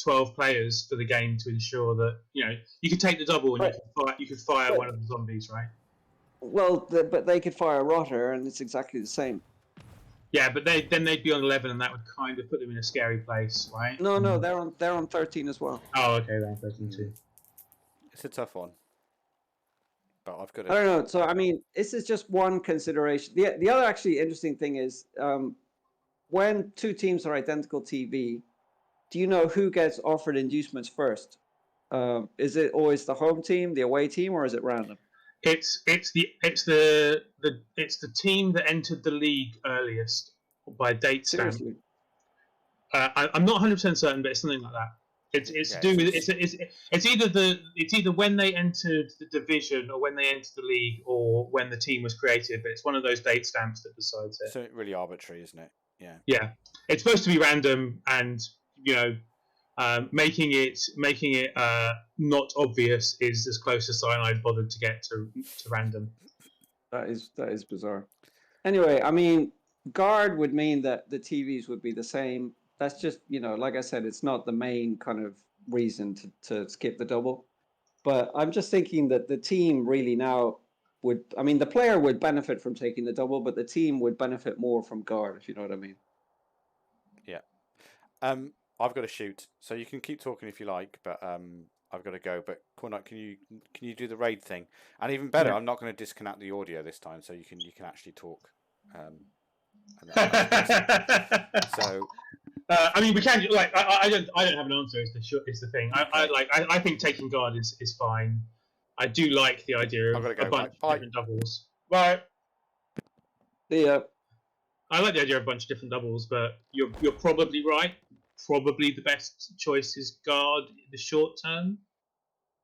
12 players for the game to ensure that you could take the double and you could fire one of the zombies, right? Well, but they could fire a rotter, and it's exactly the same. Yeah, but they'd be on 11, and that would kind of put them in a scary place, right? No, they're on 13 as well. Oh, okay, they're on 13 too. It's a tough one, but I've got. I don't know. So I mean, this is just one consideration. The other actually interesting thing is when two teams are identical TV, do you know who gets offered inducements first? Is it always the home team, the away team, or is it random? It's the team that entered the league earliest by date stamp. Seriously? I'm not 100% certain, but it's something like that. It's to do with it's either when they entered the division or when they entered the league or when the team was created. But it's one of those date stamps that decides it. So really arbitrary, isn't it? Yeah. Yeah, it's supposed to be random, and making it not obvious is as close as Cyanide bothered to get to random. That is bizarre. Anyway, I mean, guard would mean that the TVs would be the same. That's just like I said, it's not the main kind of reason to skip the double. But I'm just thinking that the team really now I mean, the player would benefit from taking the double, but the team would benefit more from guard, if you know what I mean. Yeah. I've got to shoot, so you can keep talking if you like, but I've got to go. But Khornight, can you do the raid thing? And even better, I'm not going to disconnect the audio this time, so you can actually talk. So, I mean, we can like I don't have an answer. Is the thing. I think taking guard is fine. I do like the idea of a bunch of different doubles. Right. Yeah. I like the idea of a bunch of different doubles, but you're probably right. Probably the best choice is guard in the short term.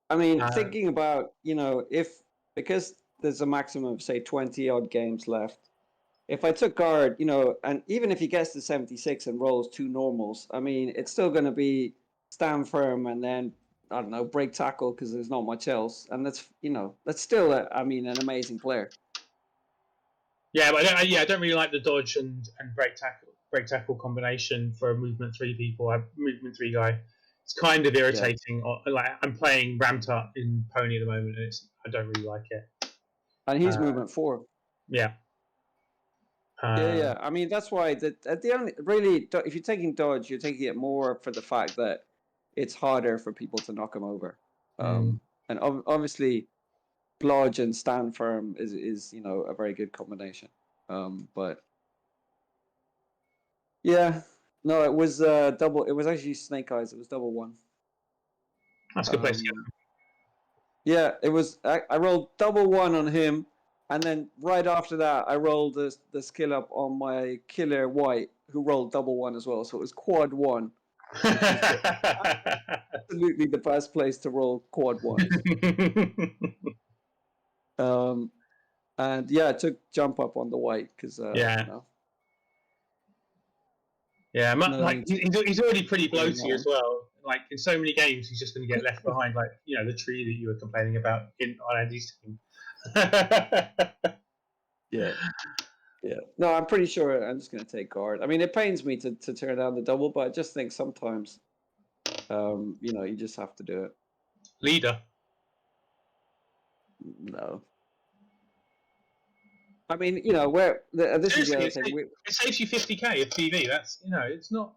I mean, thinking about, because there's a maximum of, say, 20 odd games left, if I took guard, and even if he gets to 76 and rolls 2 normals, I mean, it's still going to be stand firm and then, I don't know, break tackle because there's not much else. And that's still, an amazing player. Yeah, but I don't really like the dodge and break tackle combination for a movement 3 people. I'm movement 3 guy. It's kind of irritating. Yeah. Like I'm playing ramped up in Pony at the moment, and I don't really like it. And he's movement 4. Yeah. Yeah. I mean, that's why if you're taking dodge, you're taking it more for the fact that it's harder for people to knock him over. And obviously, blodge and stand firm is a very good combination. But yeah, no, it was double. It was actually Snake Eyes. It was double 1. That's a good place to go. Yeah, it was. I rolled double 1 on him, and then right after that, I rolled the skill up on my killer White, who rolled double 1 as well. So it was quad 1. Absolutely the best place to roll quad 1. And yeah, I took jump up on the White because Yeah, like he's already pretty bloaty as well. Like in so many games, he's just going to get left behind. Like the tree that you were complaining about on Andy's team. Yeah. No, I'm pretty sure I'm just going to take guard. I mean, it pains me to turn down the double, but I just think sometimes, you just have to do it. Leader. No. I mean, this is the other thing. It saves you 50k of PV. That's it's not.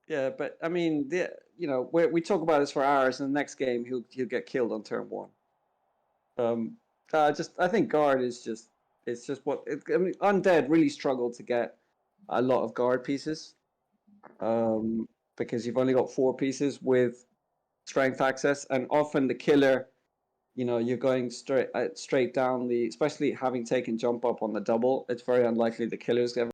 Yeah, but I mean, we talk about this for hours, and the next game he'll get killed on turn 1. I think guard is just undead really struggle to get a lot of guard pieces, because you've only got 4 pieces with strength access, and often the killer. You're going straight down especially having taken jump up on the double, it's very unlikely the killer's ever